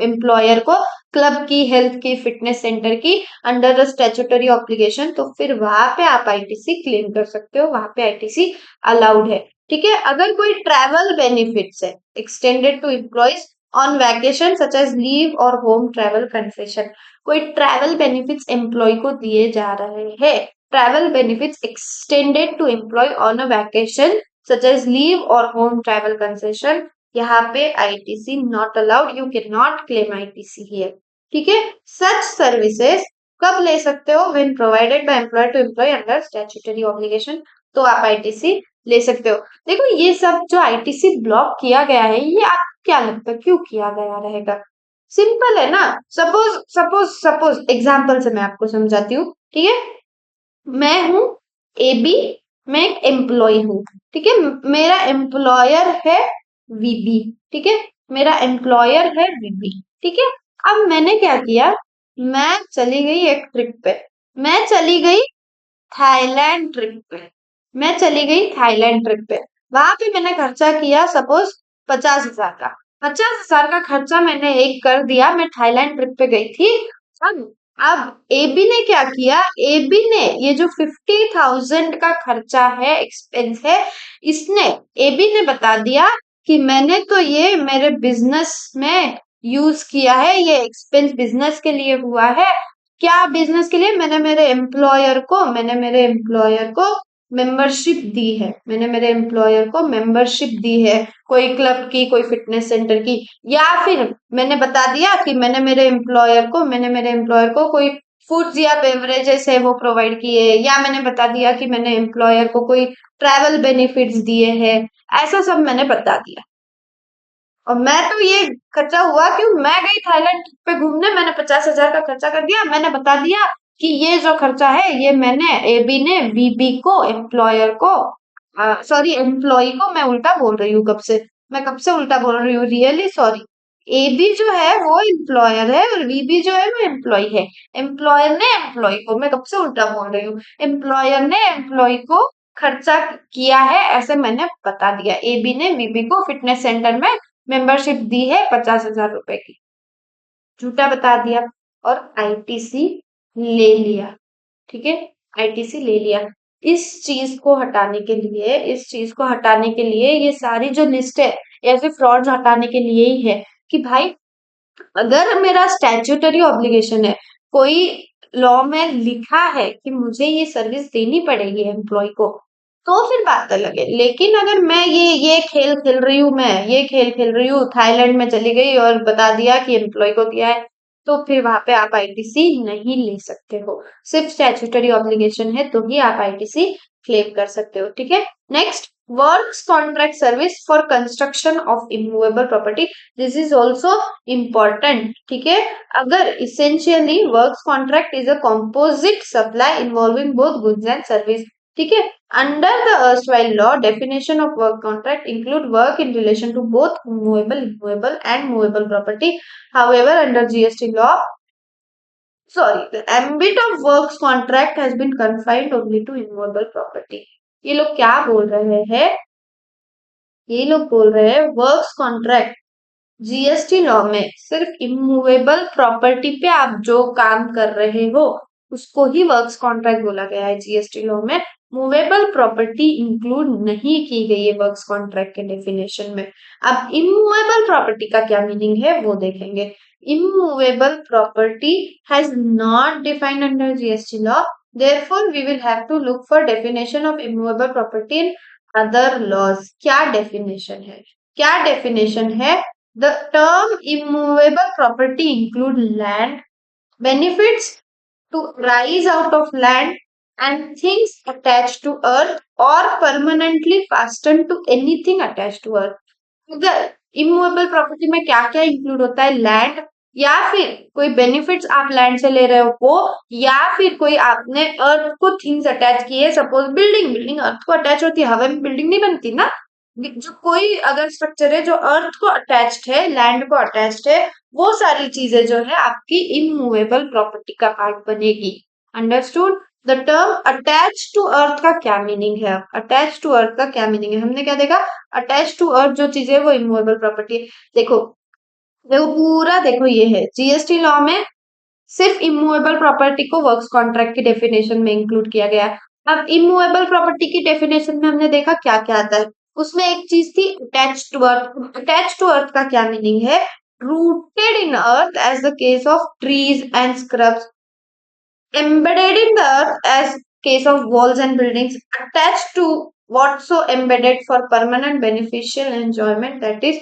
एम्प्लॉयर को क्लब की, हेल्थ की, फिटनेस सेंटर की अंडर अ स्टैट्यूटरी ऑब्लिगेशन, तो फिर वहां पे आप आईटीसी क्लेम कर सकते हो, वहां पे आईटीसी अलाउड है। ठीक है, अगर कोई ट्रैवल बेनिफिट्स है extended to employees on vacation such as leave और होम ट्रैवल कंसेशन, कोई ट्रैवल बेनिफिट्स एम्प्लॉय को दिए जा रहे हैं, travel benefits extended to employ on a vacation such as leave और होम ट्रैवल कंसेशन, यहाँ पे ITC not allowed, you can not claim ITC here. ठीक है, सच सर्विसेज कब ले सकते हो, when provided by employer to employ under statutory obligation, तो आप आईटीसी ले सकते हो। देखो ये सब जो आईटीसी ब्लॉक किया गया है, ये आप क्या लगता है क्यों किया गया रहेगा? सिंपल है ना, सपोज सपोज सपोज एग्जाम्पल से मैं आपको समझाती हूँ। ठीक है, मैं हूँ ए बी, मैं एक एम्प्लॉय हूँ। ठीक है, मेरा एम्प्लॉयर है वीबी। ठीक है, मेरा एम्प्लॉयर है वीबी। ठीक है, अब मैंने क्या किया, मैं चली गई एक ट्रिप पे, मैं चली गई थाईलैंड ट्रिप पे, मैं चली गई थाईलैंड ट्रिप पे, वहां पे मैंने खर्चा किया सपोज 50,000 का, 50,000 का खर्चा मैंने एक कर दिया, मैं थाईलैंड ट्रिप पे गई थी। अब अब एबी ने क्या किया, एबी ने ये जो 50,000 का खर्चा है, एक्सपेंस है, इसने, एबी ने बता दिया कि मैंने तो ये मेरे बिजनेस में यूज किया है, ये एक्सपेंस बिजनेस के लिए हुआ है। क्या बिजनेस के लिए, मैंने मेरे एम्प्लॉयर को मेंबरशिप दी है, मैंने मेरे एम्प्लॉयर को मेंबरशिप दी है, कोई क्लब की, कोई फिटनेस सेंटर की, या फिर मैंने बता दिया कि मैंने मेरे एम्प्लॉयर को कोई फूड्स या बेवरेजेस है वो प्रोवाइड किए, या मैंने बता दिया कि मैंने एम्प्लॉयर को कोई ट्रैवल बेनिफिट्स दिए हैं, ऐसा सब मैंने बता दिया। और मैं तो ये खर्चा हुआ क्यों, मैं गई थाईलैंड पे घूमने, मैंने 50,000 का खर्चा कर दिया, मैंने बता दिया कि ये जो खर्चा है ये मैंने, एबी ने वीबी को, एम्प्लॉयर को, सॉरी एम्प्लॉय को, मैं उल्टा बोल रही हूँ कब से, मैं कब से उल्टा बोल रही हूँ, रियली सॉरी। एबी जो है वो एम्प्लॉयर है और वीबी जो है वो एम्प्लॉय है, एम्प्लॉयर ने एम्प्लॉय को, मैं कब से उल्टा बोल रही हूँ, एम्प्लॉयर ने एम्प्लॉय को खर्चा किया है, ऐसे मैंने बता दिया। एबी ने वीबी को फिटनेस सेंटर में मेंबरशिप दी है 50,000 रुपए की, झूठा बता दिया और आईटीसी ले लिया। ठीक है, आईटीसी ले लिया। इस चीज को हटाने के लिए, इस चीज को हटाने के लिए, ये सारी जो लिस्ट है ऐसे फ्रॉड्स हटाने के लिए ही है कि भाई अगर मेरा स्टैट्यूटरी ऑब्लिगेशन है, कोई लॉ में लिखा है कि मुझे ये सर्विस देनी पड़ेगी एम्प्लॉय को, तो फिर बात अलग है। लेकिन अगर मैं ये खेल खेल रही हूँ, मैं ये खेल खेल रही हूँ, थाईलैंड में चली गई और बता दिया कि एम्प्लॉय को दिया है, तो फिर वहां पे आप आईटीसी नहीं ले सकते हो। सिर्फ स्टैट्यूटरी ऑब्लिगेशन है तो ही आप आईटीसी क्लेम कर सकते हो। ठीक है, next, works contract service for construction of immovable property, this is also important. ठीक है, अगर essentially works contract is a composite supply involving both goods and service. ठीक है, under the erstwhile law, definition of work contract include work in relation to both movable, immovable and movable property. However, under GST law, sorry, the ambit of works contract has been confined only to immovable property. ये लोग क्या बोल रहे हैं, ये लोग बोल रहे हैं वर्क्स कॉन्ट्रैक्ट जीएसटी लॉ में सिर्फ इमूवेबल प्रॉपर्टी पे आप जो काम कर रहे हो उसको ही वर्क्स कॉन्ट्रैक्ट बोला गया है जीएसटी लॉ में। मूवेबल प्रॉपर्टी इंक्लूड नहीं की गई है वर्क्स कॉन्ट्रैक्ट के डेफिनेशन में। अब इमूवेबल प्रॉपर्टी का क्या मीनिंग है वो देखेंगे। immovable property has not defined under GST law. Therefore, we will have to look for definition of immovable property in other laws. क्या definition है? क्या definition है? The term immovable property include land, benefits to rise out of land, and things attached to earth or permanently fastened to anything attached to earth. अगर immovable property में क्या क्या include होता है? लैंड, या फिर कोई बेनिफिट्स आप लैंड से ले रहे हो वो, या फिर कोई आपने अर्थ को थिंग्स अटैच किए, सपोज बिल्डिंग, बिल्डिंग अर्थ को अटैच होती है, हवा में बिल्डिंग नहीं बनती ना। जो कोई अगर स्ट्रक्चर है जो अर्थ को अटैच्ड है, लैंड को अटैच्ड है, वो सारी चीजें जो है आपकी इमूवेबल प्रॉपर्टी का पार्ट बनेगी। Understood? The term attach to earth का क्या मीनिंग है? अटैच टू अर्थ का क्या मीनिंग है? हमने क्या देखा? अटैच टू अर्थ जो चीज है वो इमूवेबल प्रॉपर्टी है। देखो देखो पूरा देखो, ये है जीएसटी लॉ में सिर्फ इमूवेबल प्रॉपर्टी को वर्क्स कॉन्ट्रैक्ट की डेफिनेशन में इंक्लूड किया गया है। अब इमूवेबल प्रॉपर्टी की डेफिनेशन में हमने देखा क्या क्या आता है। उसमें एक चीज थी attach to earth. Attach to earth का क्या मीनिंग है? Rooted in earth as the case of trees and shrubs, embedded in the earth as case of walls and buildings, attached to what so embedded for permanent beneficial enjoyment, that is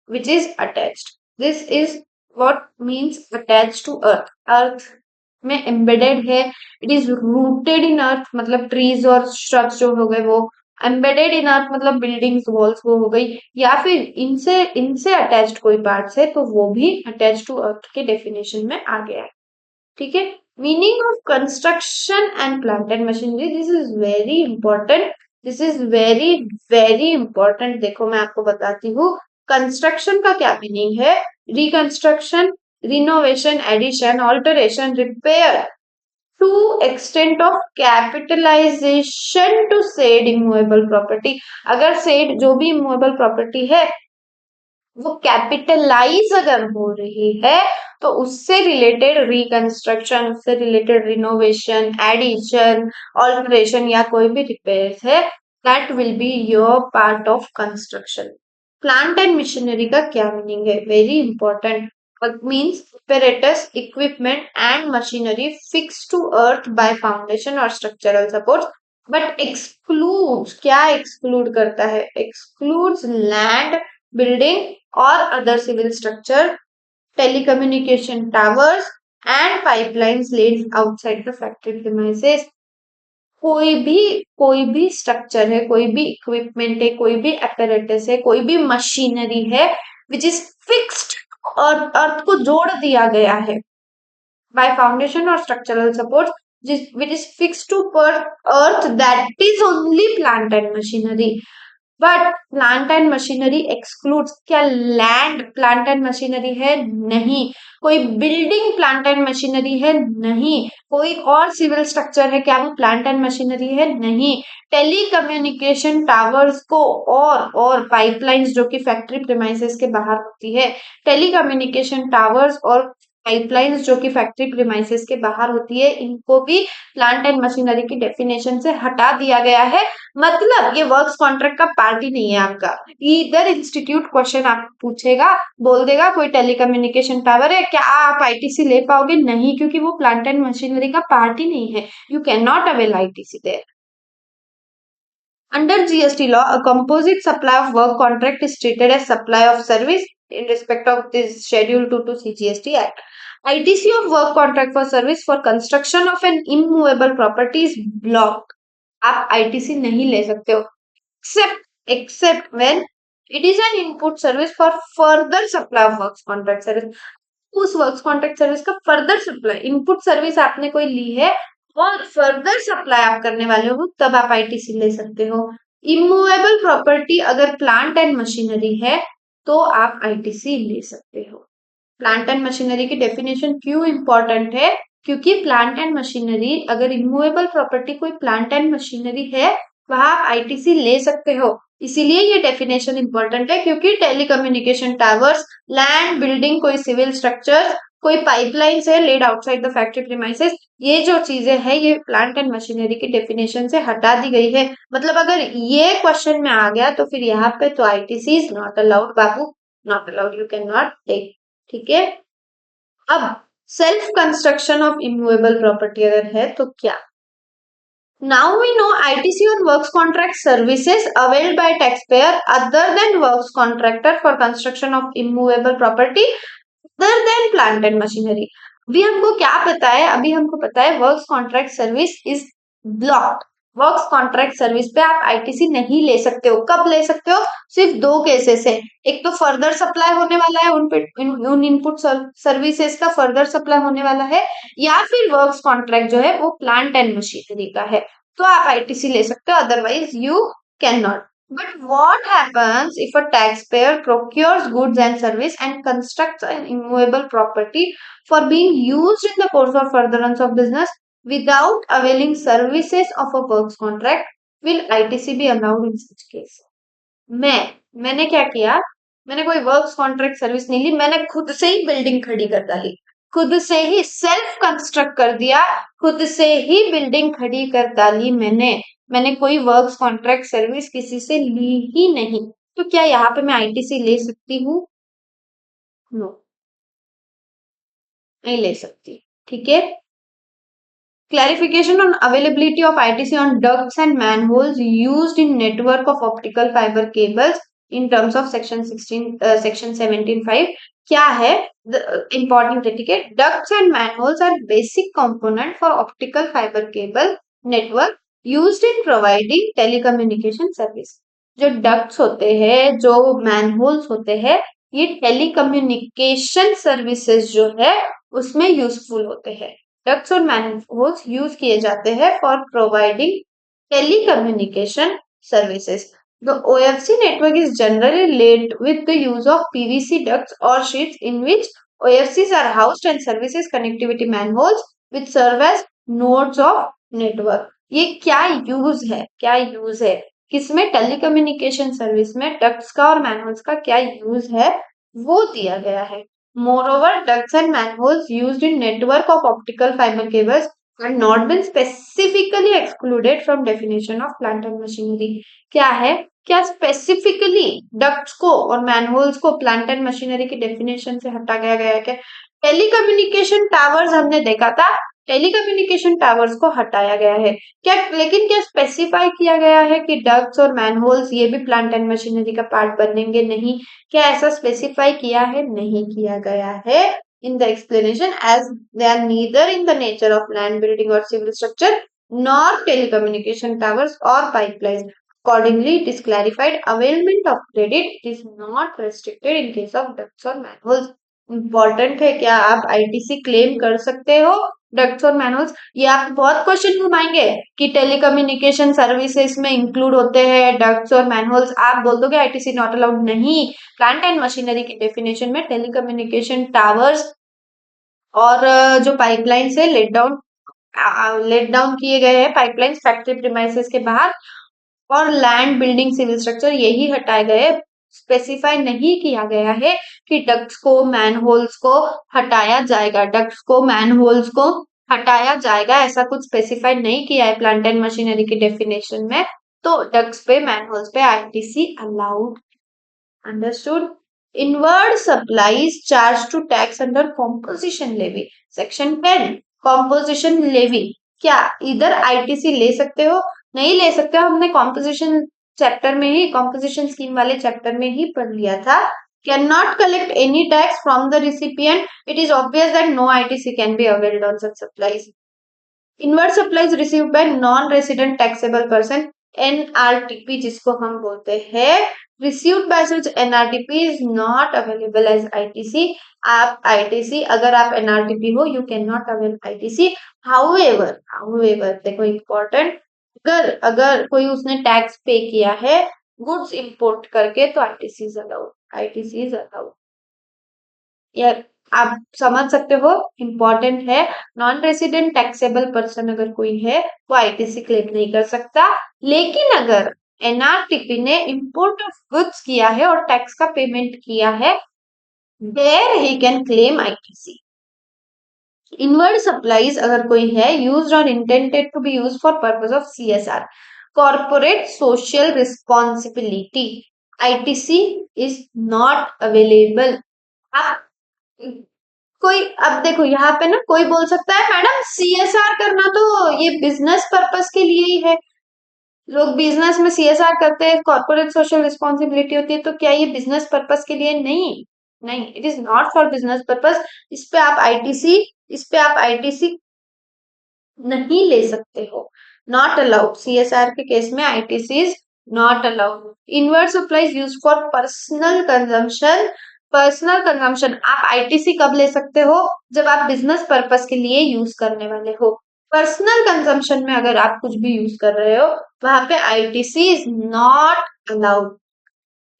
which is attached. This is what means attached to earth. Earth में embedded है, it is rooted in earth मतलब trees और shrubs जो हो गए वो, embedded in earth मतलब buildings walls वो हो गई, या फिर इनसे इनसे attached कोई parts है तो वो भी attached to earth के definition में आ गया है। ठीक है। Meaning of construction and plant and machinery, this is very important, this is very very important. देखो मैं आपको बताती हूँ कंस्ट्रक्शन का क्या मीनिंग है। Reconstruction, renovation, addition, alteration, repair to extent of capitalisation to said immovable property. अगर said जो भी इमूवेबल प्रॉपर्टी है वो कैपिटलाइज अगर हो रही है तो उससे रिलेटेड रिकंस्ट्रक्शन, उससे रिलेटेड रिनोवेशन, एडिशन, ऑल्टरेशन या कोई भी रिपेयर है, that will be your part of construction. Plant and machinery का क्या मीनिंग है? Very important. Means apparatus, equipment and machinery fixed to earth by foundation or structural support, but excludes, क्या exclude करता है? excludes land, building or other civil structure, telecommunication towers and pipelines laid outside the factory premises। कोई भी structure है, कोई भी equipment है, कोई भी apparatus है, कोई भी मशीनरी है विच इज फिक्स्ड और अर्थ को जोड़ दिया गया है by foundation or structural support, which is fixed to per earth, that is only plant and machinery। But plant and machinery excludes, क्या लैंड प्लांट एंड मशीनरी है? नहीं। कोई बिल्डिंग प्लांट एंड मशीनरी है? नहीं। कोई और सिविल स्ट्रक्चर है, क्या वो प्लांट एंड मशीनरी है? नहीं। टेलीकम्युनिकेशन टावर्स को और पाइपलाइंस जो कि फैक्ट्री प्रीमाइसेस के बाहर होती है, टेलीकम्युनिकेशन टावर्स और पाइपलाइंस जो कि फैक्ट्री प्रीमाइसेस के बाहर होती है, इनको भी प्लांट एंड मशीनरी की डेफिनेशन से हटा दिया गया है। मतलब ये वर्क्स कॉन्ट्रैक्ट का पार्ट ही नहीं है आपका। इधर इंस्टीट्यूट क्वेश्चन आप पूछेगा, बोल देगा कोई टेलीकम्युनिकेशन टावर है, क्या आप आईटीसी ले पाओगे? नहीं, क्योंकि वो प्लांट एंड मशीनरी का पार्ट ही नहीं है। You can not avail ITC there. Under GST law, a composite supply of work contract is treated as supply of service in respect of this Schedule 2 to CGST Act. ITC of work contract for service for construction of an immovable property is blocked. आप ITC नहीं ले सकते हो except when it is an input service for further supply of works contract service। उस works contract service का further supply, input service आपने कोई ली है और फर्दर सप्लाई आप करने वाले हो, तब आप आईटीसी ले सकते हो। इमूवेबल प्रॉपर्टी अगर प्लांट एंड मशीनरी है तो आप आईटीसी ले सकते हो। प्लांट एंड मशीनरी की डेफिनेशन क्यों इंपॉर्टेंट है? क्योंकि प्लांट एंड मशीनरी, अगर इमूवेबल प्रॉपर्टी कोई प्लांट एंड मशीनरी है वहां आप आईटीसी ले सकते हो। इसीलिए ये डेफिनेशन इंपॉर्टेंट है, क्योंकि टेलीकम्युनिकेशन टावर्स, लैंड, बिल्डिंग, कोई सिविल स्ट्रक्चर, कोई पाइपलाइंस है laid outside the factory premises, ये जो चीजें हैं ये प्लांट एंड मशीनरी की डेफिनेशन से हटा दी गई है। मतलब अगर ये क्वेश्चन में आ गया तो फिर यहाँ पे तो आईटीसी इज नॉट अलाउड बाबू, not allowed, you can not take. ठीक है। अब self construction of immovable property अगर है तो क्या? Now we know ITC on works contract services availed by taxpayer other than works contractor for construction of immovable property other than plant and machinery. अभी हमको क्या पता है? अभी हमको पता है works contract service is blocked. Works contract service पे आप आईटीसी नहीं ले सकते हो। कब ले सकते हो? सिर्फ दो केसेस है। एक तो फर्दर सप्लाई होने वाला है उन इनपुट सर्विसेज का फर्दर सप्लाई होने वाला है, या फिर वर्क्स कॉन्ट्रैक्ट जो है वो प्लांट एंड मशीनरी का है, तो आप आईटीसी ले सकते हो, otherwise you can not. But what happens if a taxpayer procures goods and service and constructs an immovable property for being used in the course of furtherance of business without availing services of a works contract? Will ITC be allowed in such case? मैंने क्या किया? मैंने कोई works contract service नहीं ली, मैंने खुद से ही building खड़ी कर डाली, खुद से ही सेल्फ कंस्ट्रक्ट कर दिया, खुद से ही बिल्डिंग खड़ी कर डाली मैंने कोई वर्क्स कॉन्ट्रैक्ट सर्विस किसी से ली ही नहीं, तो क्या यहाँ पे मैं आईटीसी ले सकती हूँ? नो, नहीं ले सकती। ठीक है। Clarification on availability of ITC on ducts and manholes used in network of optical fiber cables in terms of section 16 section 17(5). क्या है? Important है, ठीक है। Ducts and manholes are basic component for optical fiber cable network used in providing telecommunication service। जो ducts होते हैं, जो manholes होते हैं, ये telecommunication services जो है उसमें यूजफुल होते हैं। डक्ट्स और मैनहोल्स यूज किए जाते हैं for providing telecommunication services. The OFC network is generally laid with the use of PVC ducts or sheets in which OFCs are housed and services connectivity manholes which serve as nodes of network। ये क्या use है? क्या use है किसमें? Telecommunication service में ducts का और manholes का क्या यूज है वो दिया गया है। Moreover, ducts and manholes used in network of optical fiber cables have not been specifically excluded from definition of plant and machinery। क्या है? क्या स्पेसिफिकली डक्ट्स को और मैनहोल्स को प्लांट एंड मशीनरी की डेफिनेशन से हटा गया गया है क्या? टेलीकम्युनिकेशन टावर्स हमने देखा था, टेलीकम्युनिकेशन टावर्स को हटाया गया है क्या? लेकिन क्या स्पेसिफाई किया गया है कि डक्ट्स और मैनहोल्स ये भी प्लांट एंड मशीनरी का पार्ट बनेंगे? नहीं। क्या ऐसा स्पेसिफाई किया है? नहीं किया गया है in the explanation, as they are neither in the nature of land building or civil structure nor telecommunication towers or pipelines। Accordingly, it is clarified availment of credit is not restricted in case of ducts or manholes। Important है, क्या आप ITC claim कर सकते हो ducts और manholes? ये आप बहुत क्वेश्चन घुमाएंगे कि टेलीकम्युनिकेशन सर्विसेज में इंक्लूड होते हैं डक्ट्स और मैनहोल्स, आप बोल दोगे आईटीसी नॉट अलाउड। नहीं, प्लांट एंड मशीनरी की डेफिनेशन में टेलीकम्युनिकेशन टावर्स और जो पाइपलाइंस है लेट डाउन किए गए हैं पाइपलाइंस फैक्ट्री प्रीमाइसेस के बाहर, और लैंड बिल्डिंग सिविल स्ट्रक्चर यही हटाए गए। स्पेसिफाई नहीं किया गया है कि डक्ट्स को मैनहोल्स को हटाया जाएगा, डक्ट्स को मैनहोल्स को हटाया जाएगा, ऐसा कुछ स्पेसिफाई नहीं किया है प्लांट एंड मशीनरी की डेफिनेशन में। तो डक्ट्स पे मैनहोल्स पे ITC allowed. Understood? Inward supplies charged to tax under composition levy section 10 composition levy। क्या इधर आईटीसी ले सकते हो? नहीं ले सकते हो। हमने कॉम्पोजिशन चैप्टर में ही, कॉम्पोजिशन स्कीम वाले चैप्टर में ही पढ़ लिया था। Can not collect any tax from the recipient. It is obvious that no ITC can be availed on such supplies. Inward supplies receive by non resident taxable person, NRTP जिसको हम बोलते हैं, received by such NRTP is not available as ITC। आप ITC अगर आप NRTP हो you cannot avail ITC। however देखो important, अगर कोई उसने टैक्स पे किया है गुड्स इंपोर्ट करके तो ITC is allowed। यार आप समझ सकते हो, इंपॉर्टेंट है। नॉन रेसिडेंट टैक्सेबल पर्सन अगर कोई है वो आईटीसी क्लेम नहीं कर सकता, लेकिन अगर एनआरटीपी ने इंपोर्ट ऑफ गुड्स किया है और टैक्स का पेमेंट किया है, there he can claim ITC. Inward supplies अगर कोई है यूज्ड और intended to be used for purpose of CSR, corporate social responsibility, ITC is not available. आप कोई अब देखो यहाँ पे ना कोई बोल सकता है मैडम सीएसआर करना तो ये बिजनेस पर्पस के लिए ही है। लोग बिजनेस में सीएसआर करते हैं, कॉर्पोरेट सोशल रिस्पॉन्सिबिलिटी होती है, तो क्या ये बिजनेस पर्पस के लिए? नहीं, नहीं, it is not for business purpose. इस पे आप आईटीसी नहीं ले सकते हो। नॉट अलाउड, सीएसआर के केस में ITC is not allowed. Invert supplies use for personal consumption. Personal consumption आप आईटीसी कब ले सकते हो? जब आप बिजनेस पर्पस के लिए यूज करने वाले हो। पर्सनल कंजम्पशन में अगर आप कुछ भी यूज कर रहे हो, वहां पे ITC is not allowed.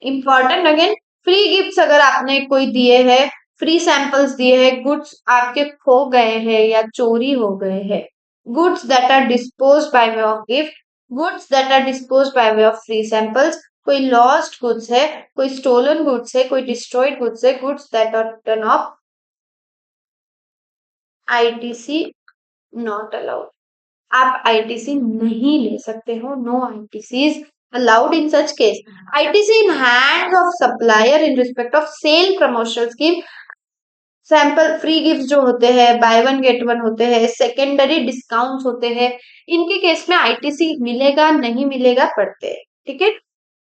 Important again, free gifts अगर आपने कोई दिए हैं, फ्री सैंपल्स दिए हैं, गुड्स आपके खो गए हैं या चोरी हो गए हैं, goods that are dispose by way of gift, goods that are dispose by way of free samples, कोई लॉस्ट गुड्स है, कोई स्टोलन गुड्स है, कोई डिस्ट्रॉयड गुड्स है, goods that are return of ITC not allowed. आप ITC नहीं ले सकते हो। No ITC is allowed in such case. ITC in hands of supplier in respect of sale promotional scheme, sample free gift जो होते हैं, bye one get one होते हैं, सेकेंडरी डिस्काउंट्स होते हैं, इनके केस में आईटीसी मिलेगा नहीं मिलेगा पड़ते हैं। ठीक है,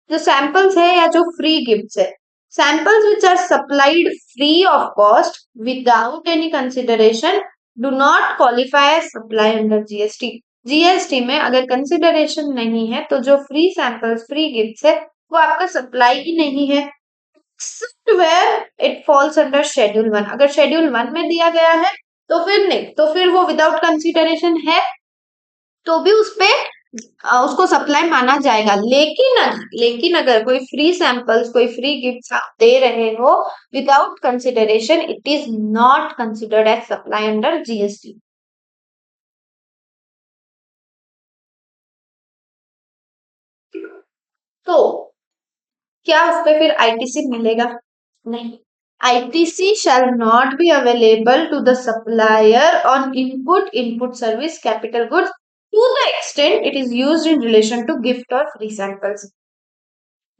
जो सैंपल्स है या जो फ्री गिफ्ट्स है, samples which are supplied free of cost without any consideration do not qualify as supply under GST. GST में अगर कंसिडरेशन नहीं है तो जो फ्री सैंपल्स फ्री गिफ्ट्स है वो आपका सप्लाई ही नहीं है। except where it falls under schedule 1। अगर शेड्यूल 1 में दिया गया है तो फिर नहीं, तो फिर वो विदाउट कंसिडरेशन है तो भी उस पे उसको सप्लाई माना जाएगा। लेकिन अगर कोई फ्री सैंपल्स कोई फ्री गिफ्ट्स आप दे रहे हो without consideration, it is not considered as supply under GST. तो क्या उस पे फिर आईटीसी मिलेगा? नहीं। ITC shall not be available to the supplier on input service capital goods to the extent it is used in relation to gift और free samples.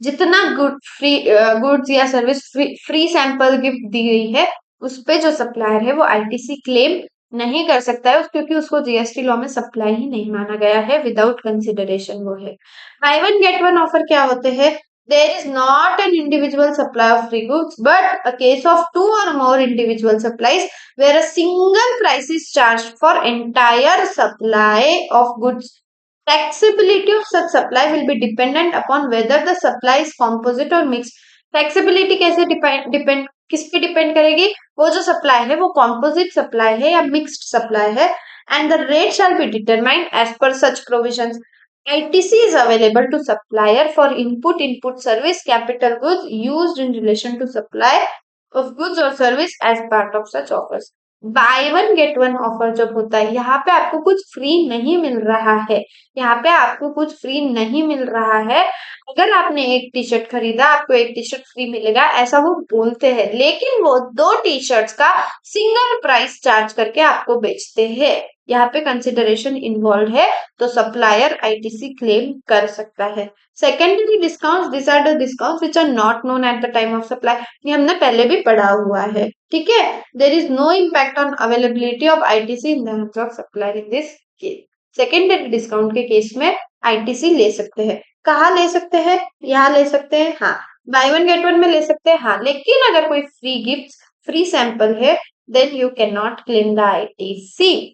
जितना goods या सर्विस फ्री सैंपल गिफ्ट दी गई है उस पे जो सप्लायर है वो आईटीसी क्लेम नहीं कर सकता है, क्योंकि उसको जीएसटी लॉ में सप्लाई ही नहीं माना गया है, विदाउट कंसिडरेशन वो है। Buy one get one offer क्या होते हैं? There is not an individual supply of free goods but a case of two or more individual supplies where a single price is charge for entire supply of goods. Taxability of such supply will be dependent upon whether the supply is composite or mixed. Taxability कैसे depend किस पे depend करेगी? वो जो supply है वो composite supply है या मिक्स्ड सप्लाई है, and the rate shall be determined as per such provisions. ITC is available to supplier for input service capital goods used in relation to supply of goods or service as part of such offers। Bye one get one offer जब होता है, यहाँ पे आपको कुछ free नहीं मिल रहा है, यहाँ पे आपको कुछ फ्री नहीं मिल रहा है। अगर आपने एक टी शर्ट खरीदा आपको एक टी शर्ट फ्री मिलेगा ऐसा वो बोलते हैं, लेकिन वो दो टी शर्ट्स का सिंगल प्राइस चार्ज करके आपको बेचते हैं। यहाँ पे कंसिडरेशन इन्वॉल्व है तो सप्लायर आईटीसी क्लेम कर सकता है। Secondary discount, this are the discount which are not known at the time of supply. ये हमने पहले भी पढ़ा हुआ है। ठीक है, there is no impact on availability of ITC in the hands of supplier in this case. Secondary discount के केस में आईटीसी ले सकते हैं। कहाँ ले सकते हैं? यहाँ ले सकते हैं, हाँ। बाय वन गेट वन में ले सकते हैं, हाँ। लेकिन अगर कोई फ्री गिफ्ट फ्री सैंपल है then you can not claim the ITC.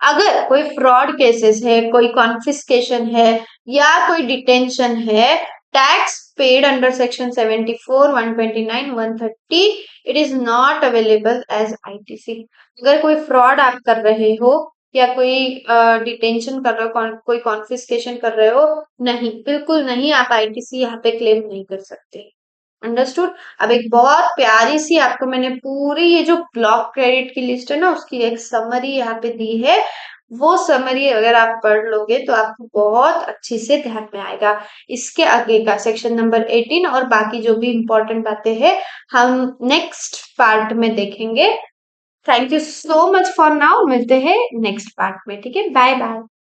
अगर कोई फ्रॉड केसेस है, कोई कॉन्फिस्केशन है या कोई डिटेंशन है, tax paid under section 74, 129, 130 it is not available as ITC. अगर कोई फ्रॉड आप कर रहे हो या कोई डिटेंशन कर रहे हो, कोई कॉन्फिस्केशन कर रहे हो, नहीं, बिल्कुल नहीं, आप आईटीसी यहाँ पे क्लेम नहीं कर सकते। अंडरस्टूड। अब एक बहुत प्यारी सी आपको मैंने पूरी ये जो ब्लॉक क्रेडिट की लिस्ट है ना उसकी एक समरी यहाँ पे दी है। वो समरी अगर आप पढ़ लोगे तो आपको बहुत अच्छी से ध्यान में आएगा। इसके आगे का सेक्शन नंबर 18 और बाकी जो भी इंपॉर्टेंट बातें हैं हम नेक्स्ट पार्ट में देखेंगे। Thank you so much for now, मिलते हैं नेक्स्ट पार्ट में। ठीक है, बाय बाय।